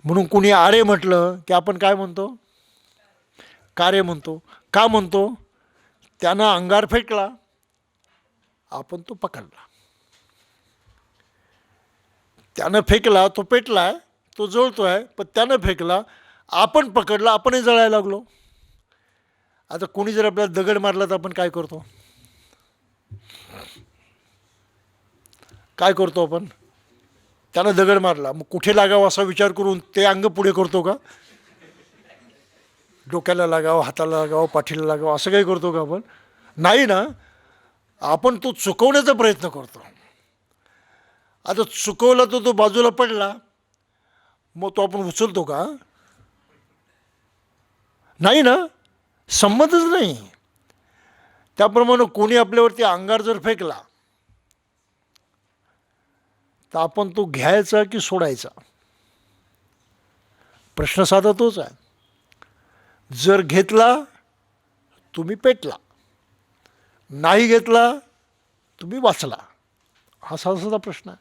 म्हणून कुणी आरे म्हटलं की आपण काय म्हणतो, कार्य म्हणतो. का म्हणतो, त्यानं अंगार फेकला, आपण तो पकडला. त्यानं फेकला, तो पेटलाय, तो जळतो आहे, पण त्यानं फेकला, आपण पकडला, आपणही जळायला लागलो. आता कोणी जर आपल्याला दगड मारला तर आपण काय करतो, काय करतो आपण. त्यानं दगड मारला, मग कुठे लागावं असा विचार करून ते अंग पुढे करतो का, डोक्याला लागावं, हाताला लागावं, पाठीला लागावं असं काही करतो का आपण, नाही ना. आपण तो चुकवण्याचा प्रयत्न करतो. आता चुकवला तर तो बाजूला पडला, मग तो आपण उचलतो का, नाही ना, संमतच नाही. त्याप्रमाणे कोणी आपल्यावरती अंगार जर फेकला तर आपण तो घ्यायचा की सोडायचा, प्रश्न साधा तोच आहे. जर घेतला तुम्ही पेटला, नाही घेतला तुम्ही वाचला, हा साधा प्रश्न आहे.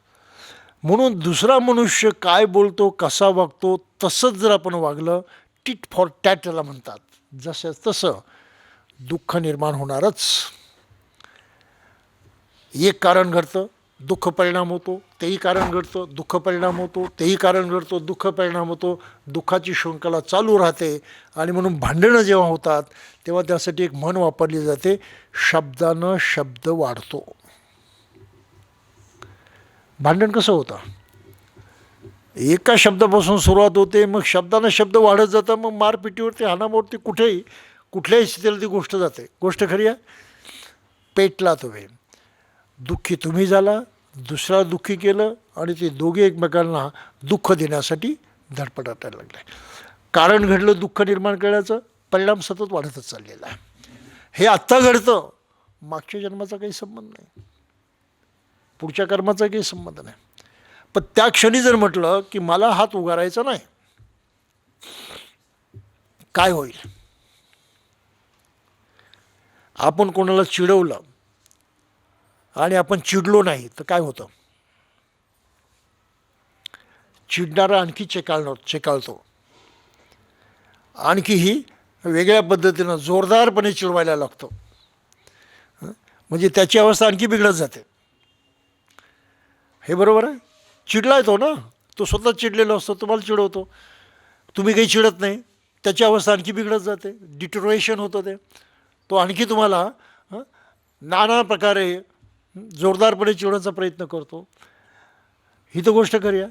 म्हणून दुसरा मनुष्य काय बोलतो, कसा वागतो, तसंच जर आपण वागलं, टिट फॉर टॅट त्याला म्हणतात, जसं तसं दुःख निर्माण होणारच. एक कारण घडतं, दुःख परिणाम होतो, तेही कारण घडतं, दुःख परिणाम होतो, तेही कारण घडतो, दुःख परिणाम होतो. दुःखाची शृंखला चालू राहते. आणि म्हणून भांडणं जेव्हा होतात तेव्हा त्यासाठी एक म्हण वापरली जाते, शब्दानं शब्द वाढतो. भांडण कसं होतं, एका शब्दापासून सुरुवात होते, मग शब्दानं शब्द वाढत जातं, मग मारपिटीवरती, हाणामारीवरती, कुठल्याही स्थितीला ती गोष्ट जाते. गोष्ट खरी आहे. पेटला तुम्ही, दुःखी तुम्ही झाला, दुसरा दुःखी केलं आणि ते दोघे एकमेकांना दुःख देण्यासाठी धडपडायला लागले. कारण घडलं दुःख निर्माण करण्याचं, परिणाम सतत वाढतच चाललेला आहे. हे आत्ता घडतं, मागच्या जन्माचा काही संबंध नाही, पुढच्या कर्माचा काही संबंध नाही. पण त्या क्षणी जर म्हटलं की मला हात उगारायचा नाही, काय होईल? आपण कोणाला चिडवलं आणि आपण चिडलो नाही तर काय होतं? चिडणारा आणखी चेकाळतो, आणखीही वेगळ्या पद्धतीनं जोरदारपणे चिडवायला लागतो. म्हणजे त्याची अवस्था आणखी बिघडत जाते. हे बरोबर आहे? चिडलाय तो ना, तो स्वतः चिडलेला असतो, तुम्हाला चिडवतो, तुम्ही काही चिडत नाही, त्याची अवस्था आणखी बिघडत जाते, डिटोरेशन होतं ते. तो आणखी तुम्हाला नाना प्रकारे जोरदारपणे चिडवण्याचा प्रयत्न करतो. ही तर गोष्ट खरी आहे.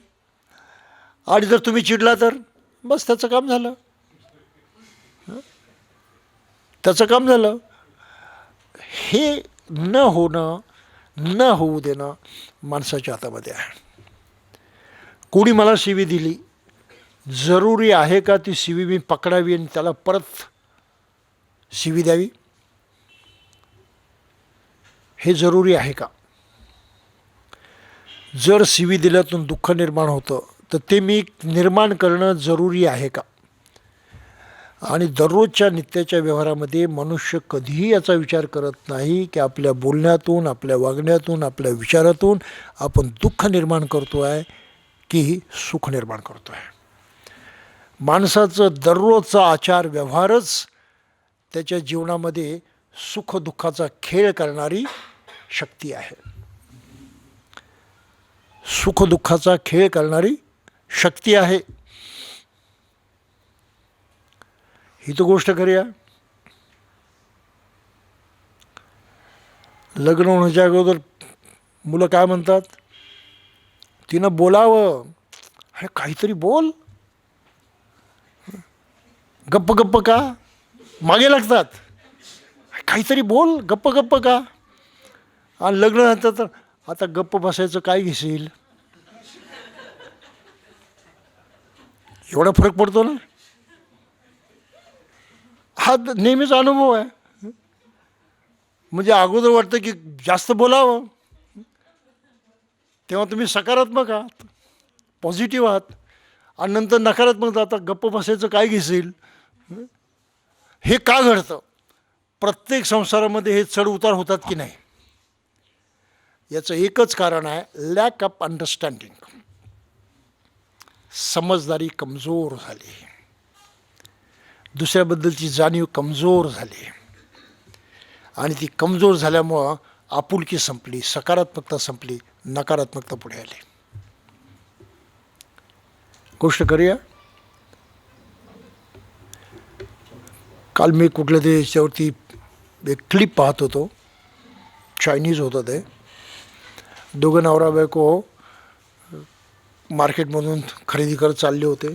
आणि जर तुम्ही चिडला तर बस त्याचं काम झालं, त्याचं काम झालं. हे न होणं, न होऊ देणं माणसाच्या हातामध्ये आहे. कोणी मला शिवी दिली, जरुरी आहे का ती शिवी मी पकडावी आणि त्याला परत शिवी द्यावी? हे जरुरी आहे का? जर शिवी दिल्यातून दुःख निर्माण होतं तर ते मी निर्माण करणं जरुरी आहे का? आणि दररोजच्या नित्याच्या व्यवहारामध्ये मनुष्य कधीही याचा विचार करत नाही की आपल्या बोलण्यातून, आपल्या वागण्यातून, आपल्या विचारातून आपण दुःख निर्माण करतो आहे की सुख निर्माण करतो आहे. माणसाचं दररोजचा आचार व्यवहारच त्याच्या जीवनामध्ये सुखदुःखाचा खेळ करणारी शक्ती आहे. सुखदुःखाचा खेळ करणारी शक्ती आहे. ही तर गोष्ट खरी आहे. लग्न होण्याच्या अगोदर मुलं काय म्हणतात? तिनं बोलावं, अरे काहीतरी बोल, गप्प गप्प का मागे लागतात, काहीतरी बोल, गप्प गप्प का. आणि लग्न नंतर तर आता गप्प बसायचं काय घेशील, एवढा फरक पडतो ना. हा नेहमीचा अनुभव आहे. म्हणजे अगोदर वाटतं की जास्त बोलावं, तेव्हा तुम्ही सकारात्मक आहात, पॉझिटिव्ह आहात, आणि नंतर नकारात्मक आता गप्प बसायचं काय घेशील. हे का घडतं? प्रत्येक संसारामध्ये हे चढ उतार होतात की नाही, याचं एकच कारण आहे, लॅक ऑफ अंडरस्टँडिंग. समजदारी कमजोर झाली, दुसऱ्याबद्दलची जाणीव कमजोर झाली, आणि ती कमजोर झाल्यामुळं आपुलकी संपली, सकारात्मकता संपली, नकारात्मकता पुढे आली. गोष्ट करूया. काल मी कुठल्या तरी याच्यावरती एक क्लिप पाहत होतो, चायनीज होतं ते. दोघं नवरा बायको मार्केटमधून खरेदी करत चालले होते.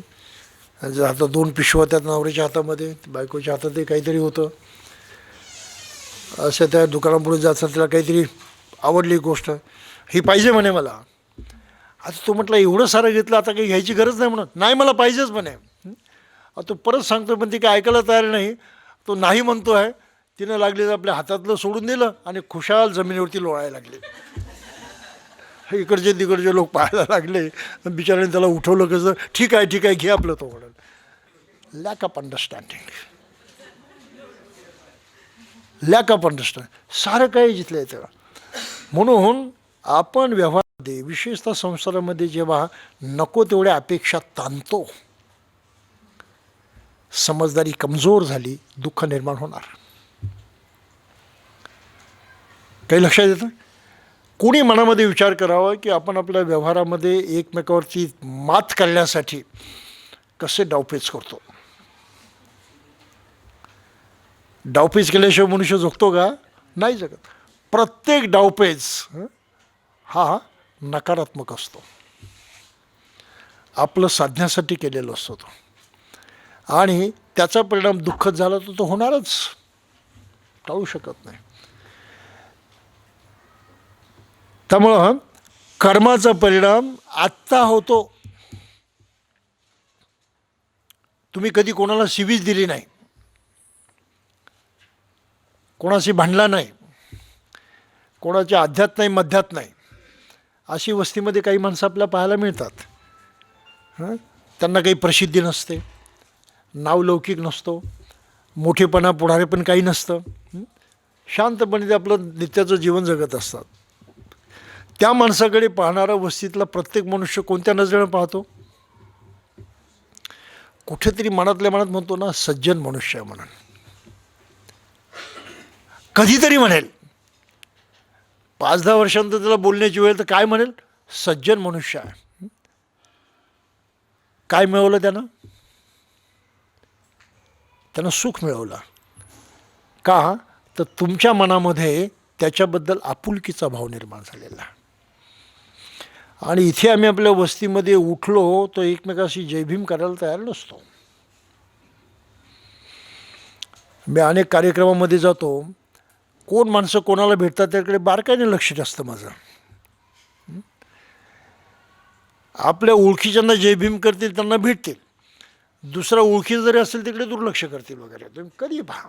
हातात 2 पिशव्या त्यात, नवऱ्याच्या हातामध्ये, बायकोच्या हातात काहीतरी होतं. असं त्या दुकानापुढे जातात, त्याला काहीतरी आवडली गोष्ट, ही पाहिजे म्हणे मला. आता तो म्हटलं एवढं सारं घेतलं, आता काही घ्यायची गरज नाही म्हणत. नाही मला पाहिजेच म्हणे. तो परत सांगतो, पण ती काय ऐकायला तयार नाही. तो नाही म्हणतो आहे. तिनं लागले आपल्या हातातलं सोडून दिलं आणि खुशाल जमिनीवरती लोळायला लागले. इकडचे तिकडचे लोक पाहायला लागले. बिचाराने त्याला उठवलं कसं, ठीक आहे ठीक आहे घे आपलं, तो म्हणून. Lack of understanding, lack of understanding सारं काही जिथलं तेव्हा. म्हणून आपण व्यवहारामध्ये, विशेषतः संसारामध्ये जेव्हा नको तेवढ्या अपेक्षा ताणतो, समजदारी कमजोर झाली, दुःख निर्माण होणार. काही लक्षात येतं? कोणी मनामध्ये विचार करावा की आपण आपल्या व्यवहारामध्ये एकमेकावरती मात करण्यासाठी कसे डावपेच करतो. डावपेच केल्याशिवाय मनुष्य जगतो का? नाही जगत. प्रत्येक डावपेच हा नकारात्मक असतो, आपलं साधण्यासाठी केलेलं असतो तो, आणि त्याचा परिणाम दुःखद झाला तर तो होणारच, टाळू शकत नाही. त्यामुळं कर्माचा परिणाम आत्ता होतो. तुम्ही कधी कोणाला शिवीच दिली नाही, कोणाशी भांडला नाही, कोणाच्या आध्यात नाही मध्यात नाही, अशी वस्तीमध्ये काही माणसं आपल्याला पाहायला मिळतात. त्यांना काही प्रसिद्धी नसते, नावलौकिक नसतो, मोठेपणा पुढारे पण काही नसतं, शांतपणे ते आपलं नित्याचं जीवन जगत असतात. त्या माणसाकडे पाहणारा वस्तीतला प्रत्येक मनुष्य कोणत्या नजरेनं पाहतो? कुठेतरी मनातल्या मनात म्हणतो ना, सज्जन मनुष्य आहे म्हणून. कधीतरी म्हणेल, 5-10 वर्षांतर त्याला बोलण्याची वेळ तर काय म्हणेल? सज्जन मनुष्य आहे. काय मिळवलं त्यानं? त्यानं सुख मिळवलं. का? तर तुमच्या मनामध्ये त्याच्याबद्दल आपुलकीचा भाव निर्माण झालेला. आणि इथे आम्ही आपल्या वस्तीमध्ये उठलो तर एकमेकाशी जयभीम करायला तयार नसतो. मी अनेक कार्यक्रमामध्ये जातो, कोण माणसं कोणाला भेटतात त्याकडे बारकाईने लक्ष असतं माझं. आपल्या ओळखीच्यांना जयभीम करतील, त्यांना भेटतील, दुसरा ओळखीचं जरी असेल तिकडे दुर्लक्ष करतील वगैरे. तुम्ही कधी पहा,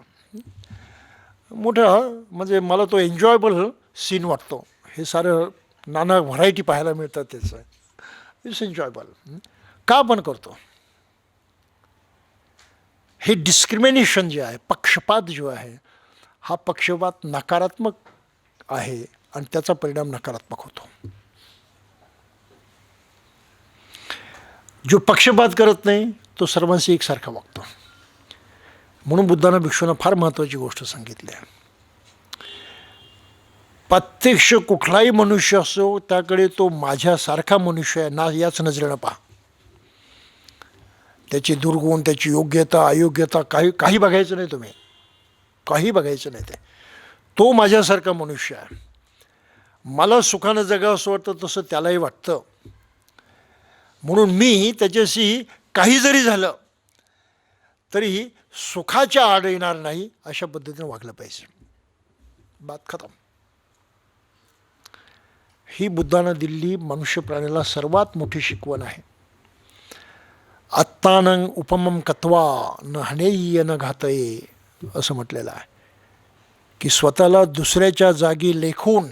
मोठा म्हणजे मला तो एन्जॉयबल सीन वाटतो. हे सारं नाना व्हरायटी पाहायला मिळतात त्याचं. It's enjoyable. का आपण करतो? हे डिस्क्रिमिनेशन जे आहे, पक्षपात जो आहे, हा पक्षपात नकारात्मक आहे आणि त्याचा परिणाम नकारात्मक होतो. जो पक्षपात करत नाही तो सर्वांशी एकसारखा वागतो. म्हणून बुद्धांना भिक्षूंना फार महत्त्वाची गोष्ट सांगितली आहे. प्रत्यक्ष कुठलाही मनुष्य असो त्याकडे तो माझ्यासारखा मनुष्य आहे ना याच नजरेनं पहा. त्याची दुर्गुण, त्याची योग्यता अयोग्यता काही बघायचं नाही. तुम्ही काही बघायचं नाही. तो माझ्यासारखा मनुष्य आहे. मला सुखानं जगावं असं वाटतं तसं त्यालाही वाटतं. म्हणून मी त्याच्याशी काही जरी झालं तरी सुखाच्या आड येणार नाही अशा पद्धतीने वागलं पाहिजे. बात खतम. ही बुद्धानं दिलेली मनुष्य प्राण्याला सर्वात मोठी शिकवण आहे. आत्तानं उपमम कत्वा न हनेय न घातये असं म्हटलेलं आहे की स्वतःला दुसऱ्याच्या जागी लेखून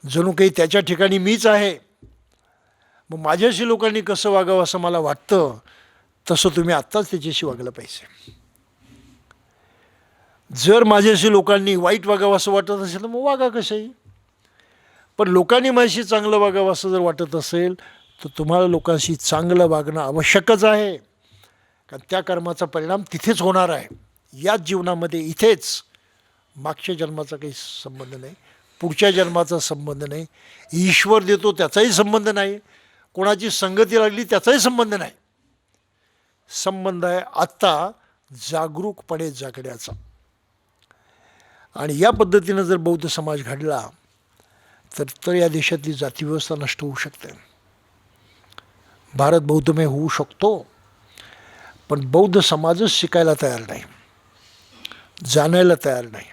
जणू काही त्याच्या ठिकाणी मीच आहे, मग माझ्याशी लोकांनी कसं वागावं असं मला वाटतं, तसं तुम्ही आत्ताच त्याच्याशी वागलं पाहिजे. जर माझ्याशी लोकांनी वाईट वागावं असं वाटत असेल तर मग वागा कशाही. पण लोकांनी माझ्याशी चांगलं वागावं असं जर वाटत असेल तर तुम्हाला लोकांशी चांगलं वागणं आवश्यकच आहे. कारण त्या कर्माचा परिणाम तिथेच होणार आहे, याच जीवनामध्ये, इथेच. मागच्या जन्माचा काही संबंध नाही, पुढच्या जन्माचा संबंध नाही, ईश्वर देतो त्याचाही संबंध नाही, कोणाची संगती लागली त्याचाही संबंध नाही. संबंध आहे आत्ता जागरूकपणे जगण्याचा. आणि या पद्धतीनं जर बौद्ध समाज घडला तर या देशातली जातीव्यवस्था नष्ट होऊ शकते. भारत बौद्धमय होऊ शकतो, पण बौद्ध समाजच शिकायला तयार नाही, जाणायला तयार नाही.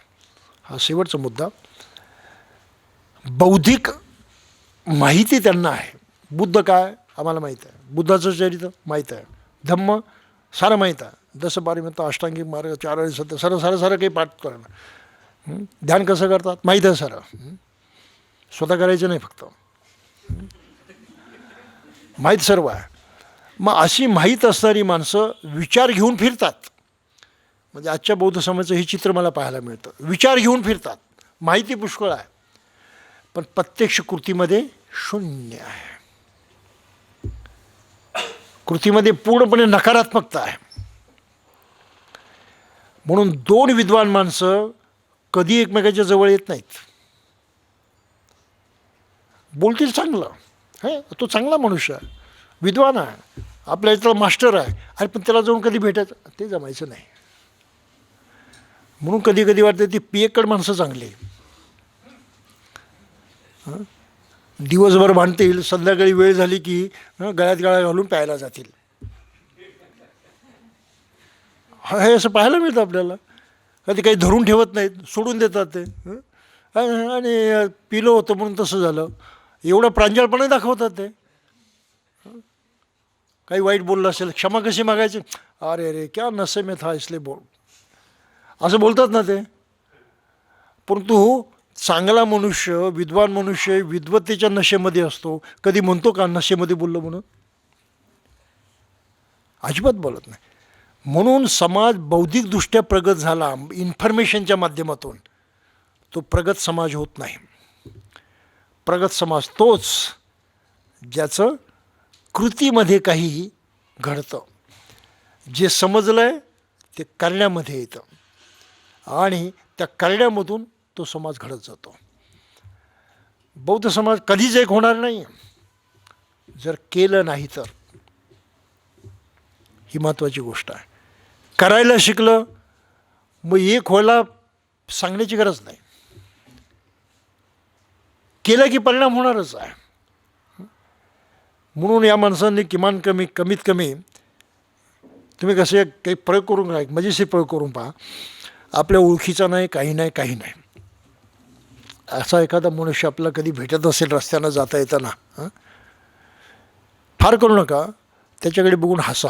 हा शेवटचा मुद्दा. बौद्धिक माहिती त्यांना आहे. बुद्ध काय आम्हाला माहीत आहे, बुद्धाचं चरित्र माहीत आहे, धम्म सारं माहीत आहे, 10-12 अष्टांगिक मार्ग, 4 सत्य सारं काही पाठ करणं. ध्यान कसं करतात माहीत आहे सारं. स्वतः करायचं नाही, फक्त माहीत सर्व आहे. मग अशी माहीत असणारी माणसं विचार घेऊन फिरतात. म्हणजे आजच्या बौद्ध समाजाचं हे चित्र मला पाहायला मिळतं. विचार घेऊन फिरतात, माहिती पुष्कळ आहे, पण प्रत्यक्ष कृतीमध्ये शून्य आहे. कृतीमध्ये पूर्णपणे नकारात्मकता आहे. म्हणून 2 विद्वान माणसं कधी एकमेकाच्या जवळ येत नाहीत. बोलतील चांगलं, हे तो चांगला मनुष्य आहे, विद्वान आहे, आपल्या इथला मास्टर आहे, अरे पण त्याला जाऊन कधी भेटायचं ते जमायचं नाही. म्हणून कधी कधी वाटतं ती पियेकड माणसं चांगली. दिवसभर भांडतील, संध्याकाळी वेळ झाली की गळ्यात गळा घालून प्यायला जातील. हे असं पाहायला मिळतं आपल्याला. कधी काही धरून ठेवत नाहीत, सोडून देतात ते. आणि पिलं होतं म्हणून तसं झालं, एवढं प्रांजळपणे दाखवतात ते. काही वाईट बोललं असेल, क्षमा कशी मागायची, अरे अरे क्या नशे में था इसलिए बोल, असं बोलतात ना ते. परंतु चांगला मनुष्य, विद्वान मनुष्य विद्वत्तेच्या नशेमध्ये असतो. कधी म्हणतो का नशेमध्ये बोललो म्हणून? अजिबात बोलत नाही. म्हणून समाज बौद्धिकदृष्ट्या प्रगत झाला इन्फॉर्मेशनच्या माध्यमातून, तो प्रगत समाज होत नाही. प्रगत समाज तोच ज्याचं कृतीमध्ये काहीही घडतं, जे समजलं आहे ते करण्यामध्ये येतं आणि त्या करण्यामधून तो समाज घडत जातो. बौद्ध समाज कधीच एक होणार नाही जर केलं नाही तर. ही महत्त्वाची गोष्ट आहे. करायला शिकलं मग एक व्हायला सांगण्याची गरज नाही, केलं की परिणाम होणारच आहे. म्हणून या माणसांनी कमीत कमी तुम्ही कसे काही प्रयोग करून राहा, मजेशीर प्रयोग करून पहा. आपल्या ओळखीचा नाही, काही नाही, असा एखादा मनुष्य आपल्याला कधी भेटत असेल रस्त्यानं जाता येताना, फार करू नका, त्याच्याकडे बघून हसा.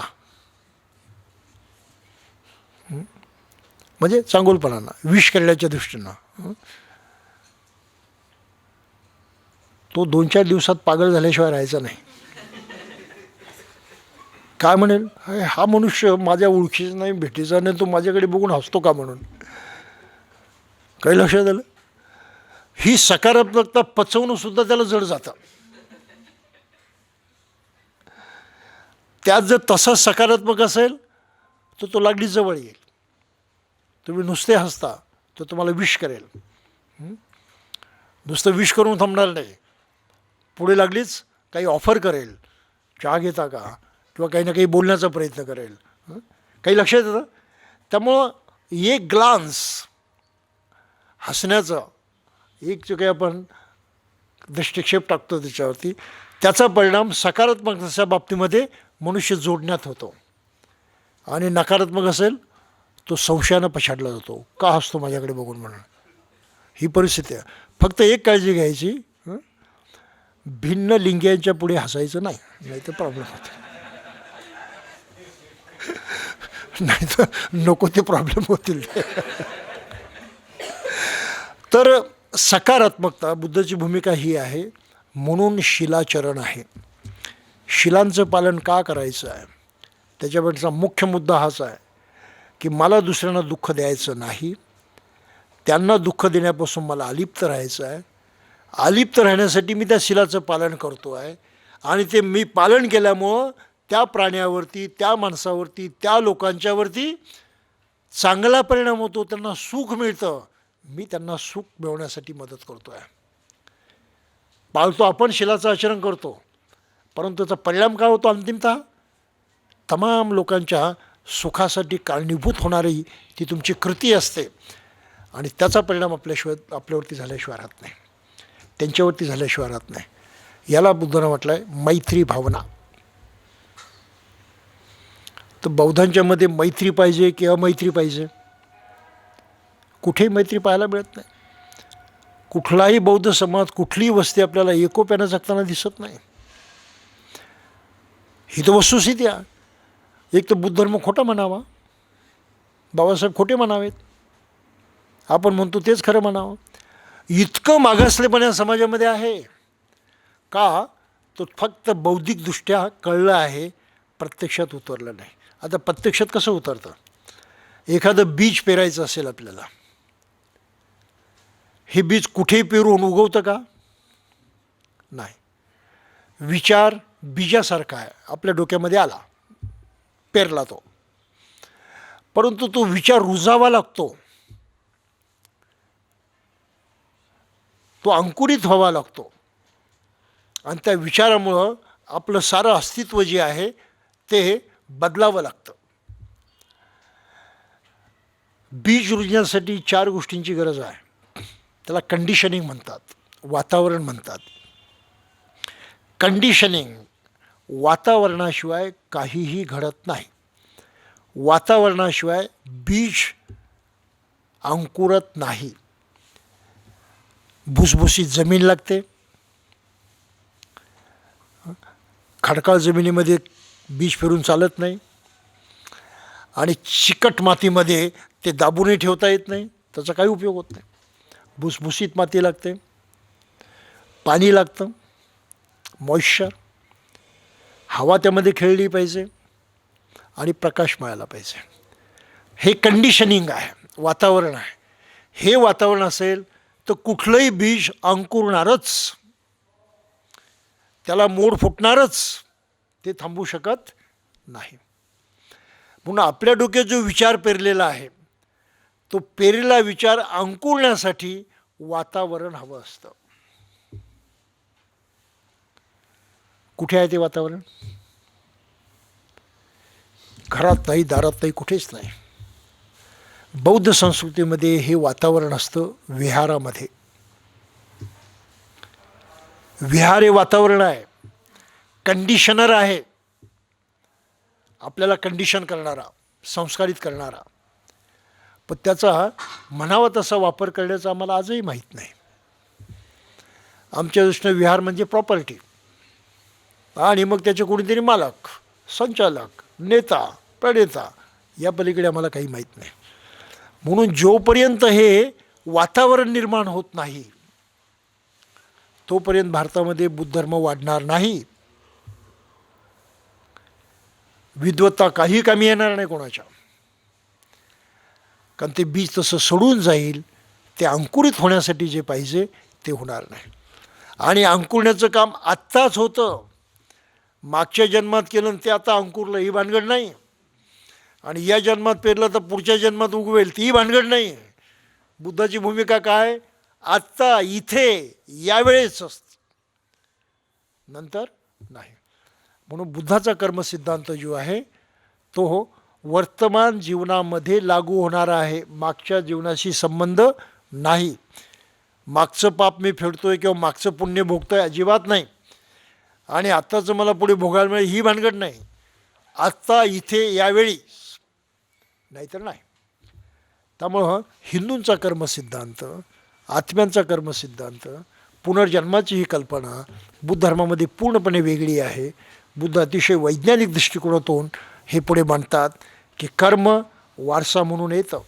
म्हणजे चांगुलपणानं, विष करण्याच्या दृष्टीनं. तो 2-4 दिवसात पागल झाल्याशिवाय राहायचा नाही. काय म्हणेल, हा मनुष्य माझ्या ओळखीचा नाही, भेटीचा नाही, तो माझ्याकडे बघून हसतो का म्हणून. काही लक्षात आलं? ही सकारात्मकता पचवणं सुद्धा त्याला जड जातं. त्यात जर तसा सकारात्मक असेल तर तो लागलीच जवळ येईल. तुम्ही नुसते हसता तो तुम्हाला विश करेल. नुसतं विश करून थांबणार नाही, पुढे लागलीच काही ऑफर करेल, चहा घेता का, किंवा काही ना काही बोलण्याचा प्रयत्न करेल. काही लक्षात येतं? त्यामुळं एक ग्लान्स हसण्याचा, एक जो काही आपण दृष्टिक्षेप टाकतो त्याच्यावरती, त्याचा परिणाम सकारात्मकतेच्या बाबतीमध्ये मनुष्य जोडण्यात होतो. आणि नकारात्मक असेल तो संशयानं पछाडला जातो, का हसतो माझ्याकडे बघून म्हणून. ही परिस्थिती आहे. फक्त एक काळजी घ्यायची, भिन्न लिंगियांच्या पुढे हसायचं नाही तर प्रॉब्लेम होतो. नाही तर नको ते प्रॉब्लेम होतील. तर सकारात्मकता, बुद्धाची भूमिका ही आहे. म्हणून शिलाचरण आहे. शिलांचं पालन का करायचं आहे, त्याच्यावरचा मुख्य मुद्दा हाच आहे की मला दुसऱ्यांना दुःख द्यायचं नाही, त्यांना दुःख देण्यापासून मला अलिप्त राहायचं आहे. अलिप्त राहण्यासाठी मी त्या शिलाचं पालन करतो आहे. आणि ते मी पालन केल्यामुळं त्या प्राण्यावरती, त्या माणसावरती, त्या लोकांच्यावरती चांगला परिणाम होतो, त्यांना सुख मिळतं. मी त्यांना सुख मिळवण्यासाठी मदत करतो आहे. पाळतो आपण, शिलाचं आचरण करतो, परंतु त्याचा परिणाम काय होतो अंतिमतः? तमाम लोकांच्या सुखासाठी कारणीभूत होणारी ती तुमची कृती असते आणि त्याचा परिणाम आपल्यावरती झाल्याशिवाय राहत नाही, त्यांच्यावरती झाल्याशिवाय राहत नाही. याला बुद्धानं म्हटलं आहे मैत्री भावना. तर बौद्धांच्यामध्ये मैत्री पाहिजे की अमैत्री पाहिजे? कुठेही मैत्री पाहायला मिळत नाही. कुठलाही बौद्ध समाज, कुठलीही वस्ती आपल्याला एकोप्यानं जगताना दिसत नाही. ही तर वस्तुस्थिती आहे. एक तर बुद्ध धर्म खोटा म्हणावा, बाबासाहेब खोटे म्हणावेत, आपण म्हणतो तेच खरं म्हणावं. इतकं मागासलेपणा समाजामध्ये आहे का? तो फक्त बौद्धिकदृष्ट्या कळलं आहे, प्रत्यक्षात उतरलं नाही. आता प्रत्यक्षात कसं उतरतं? एखादं बीज पेरायचं असेल आपल्याला, हे बीज कुठेही पेरून उगवतं का? नाही. विचार बीजासारखा आहे, आपल्या डोक्यामध्ये आला, पेरला तो, परंतु तो विचार रुजावा लागतो, तो अंकुरित व्हावा लागतो आणि त्या विचारामुळं आपलं सारं अस्तित्व जे आहे ते बदलावं लागतं. बीज रुजण्यासाठी 4 गोष्टींची गरज आहे. त्याला कंडिशनिंग म्हणतात, वातावरण म्हणतात. कंडिशनिंग, वातावरणाशिवाय काहीही घडत नाही. वातावरणाशिवाय बीज अंकुरत नाही. भुसभुशीत जमीन लागते. खडकाळ जमिनीमध्ये बीज पेरून चालत नाही. आणि चिकट मातीमध्ये ते दाबूनही ठेवता येत नाही, त्याचा काही उपयोग होत नाही. भुसभुशीत माती लागते, पाणी लागतं, मॉइश्चर, हवा त्यामध्ये खेळली पाहिजे आणि प्रकाश मिळाला पाहिजे. हे कंडिशनिंग आहे, वातावरण आहे. हे वातावरण असेल तर कुठलंही बीज अंकुरणारच, त्याला मोड फुटणारच, ते थांबू शकत नाही. म्हणून आपल्या डोक्यात जो विचार पेरलेला आहे, तो पेरलेला विचार अंकुरण्यासाठी वातावरण हवं असतं. कुठे आहे ते वातावरण? घरात नाही, दारात नाही, कुठेच नाही. बौद्ध संस्कृतीमध्ये हे वातावरण असतं विहारामध्ये. विहार हे वातावरण आहे, कंडिशनर आहे, आपल्याला कंडिशन करणारा, संस्कारित करणारा. पण त्याचा म्हणावा तसा वापर करण्याचा आम्हाला आजही माहीत नाही. आमच्या दृष्टीने विहार म्हणजे प्रॉपर्टी, आणि मग त्याचे कोणीतरी मालक, संचालक, नेता, प्रणेता, या पलीकडे आम्हाला काही माहीत नाही. म्हणून जोपर्यंत हे वातावरण निर्माण होत नाही, तोपर्यंत भारतामध्ये बुद्ध धर्म वाढणार नाही. विद्वत्ता काही कमी येणार नाही कोणाच्या. कारण ते बीज तसं सोडून जाईल, ते अंकुरित होण्यासाठी जे पाहिजे ते होणार नाही. आणि अंकुरण्याचं काम आत्ताच होतं, मागच्या जन्मात केलं ते आता अंकुरलं, ही भानगड नाही. आणि या जन्मात पेरलं तर पुढच्या जन्मात उगवेल, तीही भानगड नाही. बुद्धाची भूमिका काय? आत्ता, इथे, यावेळेस असते, नंतर नाही. म्हणून बुद्धाचा कर्मसिद्धांत जो आहे तो वर्तमान जीवनामध्ये लागू होणारा आहे, मागच्या जीवनाशी संबंध नाही. मागचं पाप मी फेडतोय किंवा मागचं पुण्य भोगतोय, अजिबात नाही. आणि आत्ताचं मला पुढे भोगायला मिळेल, ही भानगड नाही. आत्ता, इथे, यावेळी, नाहीतर नाही. त्यामुळं हिंदूंचा कर्मसिद्धांत, आत्म्यांचा कर्मसिद्धांत, पुनर्जन्माची ही कल्पना बुद्ध धर्मामध्ये पूर्णपणे वेगळी आहे. बुद्ध अतिशय वैज्ञानिक दृष्टिकोनातून हे पुढे मांडतात की कर्म वारसा म्हणून येतं,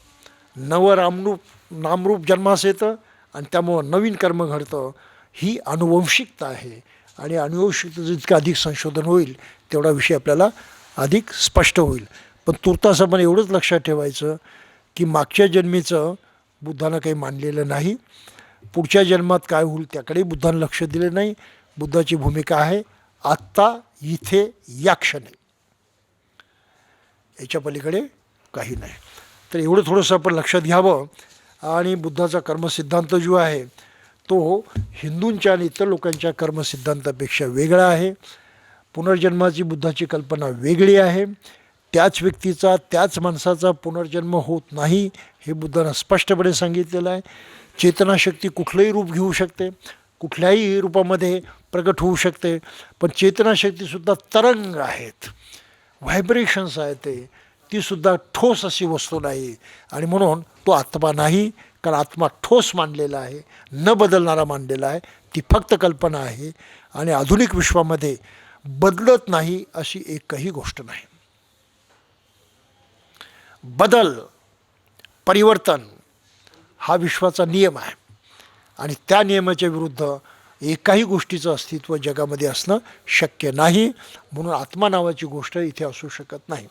नामरूप जन्मास येतं, आणि त्यामुळं नवीन कर्म घडतं. ही अनुवंशिकता आहे. आणि अनुवंशिकतेचं जितकं अधिक संशोधन होईल तेवढा विषय आपल्याला अधिक स्पष्ट होईल. पण तुर्तास आपण एवढंच लक्षात ठेवायचं की मागच्या जन्मीचं बुद्धानं काही मानलेलं नाही, पुढच्या जन्मात काय होईल त्याकडे बुद्धानं लक्ष दिलं नाही. बुद्धाची भूमिका आहे आत्ता, इथे, या क्षणी, याच्या पलीकडे काही नाही. तर एवढं थोडंसं आपण लक्षात घ्यावं. आणि बुद्धाचा कर्मसिद्धांत जो आहे तो हिंदूंच्या आणि इतर लोकांच्या कर्मसिद्धांतापेक्षा वेगळा आहे. पुनर्जन्माची बुद्धाची कल्पना वेगळी आहे. त्याच व्यक्तीचा, त्याच माणसाचा पुनर्जन्म होत नाही, हे बुद्धानं स्पष्टपणे सांगितलेलं आहे. चेतनाशक्ती कुठलंही रूप घेऊ शकते, कुठल्याही रूपामध्ये प्रगट होऊ शकते. पण चेतनाशक्तीसुद्धा तरंग आहेत, व्हायब्रेशन्स आहेत, तीसुद्धा ठोस अशी वस्तू नाही. आणि म्हणून तो आत्मा नाही, कारण आत्मा ठोस मानलेला आहे, न बदलणारा मानलेला आहे. ती फक्त कल्पना आहे. आणि आधुनिक विश्वामध्ये बदलत नाही अशी एकही गोष्ट नाही. बदल, परिवर्तन हा विश्वाचा नियम आहे. आणि त्या नियमाच्या विरुद्ध एकाही गोष्टीचं अस्तित्व जगामध्ये असणं शक्य नाही. म्हणून आत्मा नावाची गोष्ट इथे असू शकत नाही.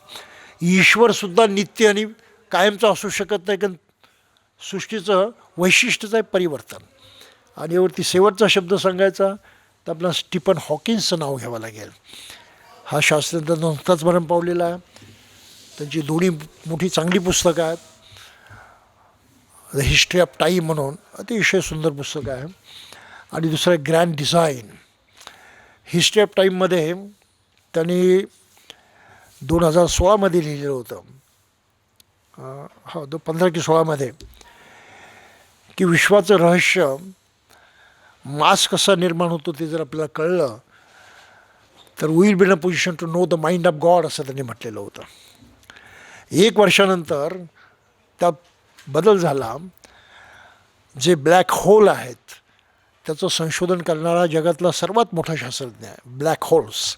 ईश्वरसुद्धा नित्य आणि कायमचा असू शकत नाही, कारण सृष्टीचं वैशिष्ट्यच आहे परिवर्तन. आणि यावरती शेवटचा शब्द सांगायचा तर आपल्याला स्टीफन हॉकिन्सचं नाव घ्यावं लागेल. हा शास्त्रज्ञ नुकताच मरण पावलेला आहे. त्यांची दोन्ही मोठी चांगली पुस्तकं आहेत. द हिस्ट्री ऑफ टाईम म्हणून अतिशय सुंदर पुस्तक आहे. आणि दुसरं आहे ग्रँड डिझाईन. हिस्ट्री ऑफ टाईममध्ये त्यांनी 2016 लिहिलेलं होतं, 15 की 16 की विश्वाचं रहस्य, मास कसा निर्माण होतो ते जर आपल्याला कळलं तर will be in a position to know the mind of God, असं त्यांनी म्हटलेलं होतं. 1 वर्षानंतर त्यात बदल झाला. जे ब्लॅक होल आहेत त्याचं संशोधन करणारा जगातला सर्वात मोठा शास्त्रज्ञ आहे, ब्लॅक होल्स.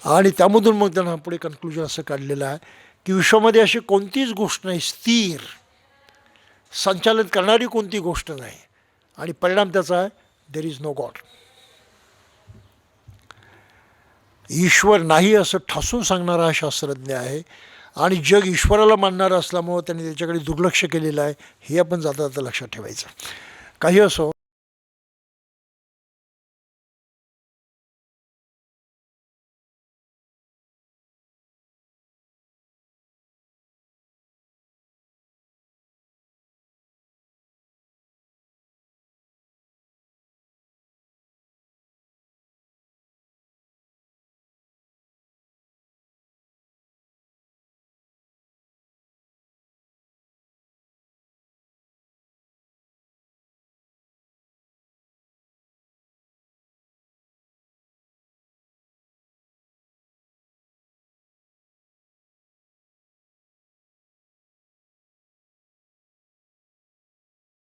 आणि त्यामधून मग त्यांना पुढे कन्क्लुजन असं काढलेलं आहे की विश्वामध्ये अशी कोणतीच गोष्ट नाही, स्थिर संचालन करणारी कोणती गोष्ट नाही, आणि परिणाम त्याचा आहे देर इज नो गॉड. ईश्वर नाही असं ठासून सांगणारा हा शास्त्रज्ञ आहे. आणि जग ईश्वराला मानणारं असल्यामुळं त्यांनी त्याच्याकडे दुर्लक्ष केलेलं आहे, हे आपण जाता जाता लक्षात ठेवायचं. काही असो,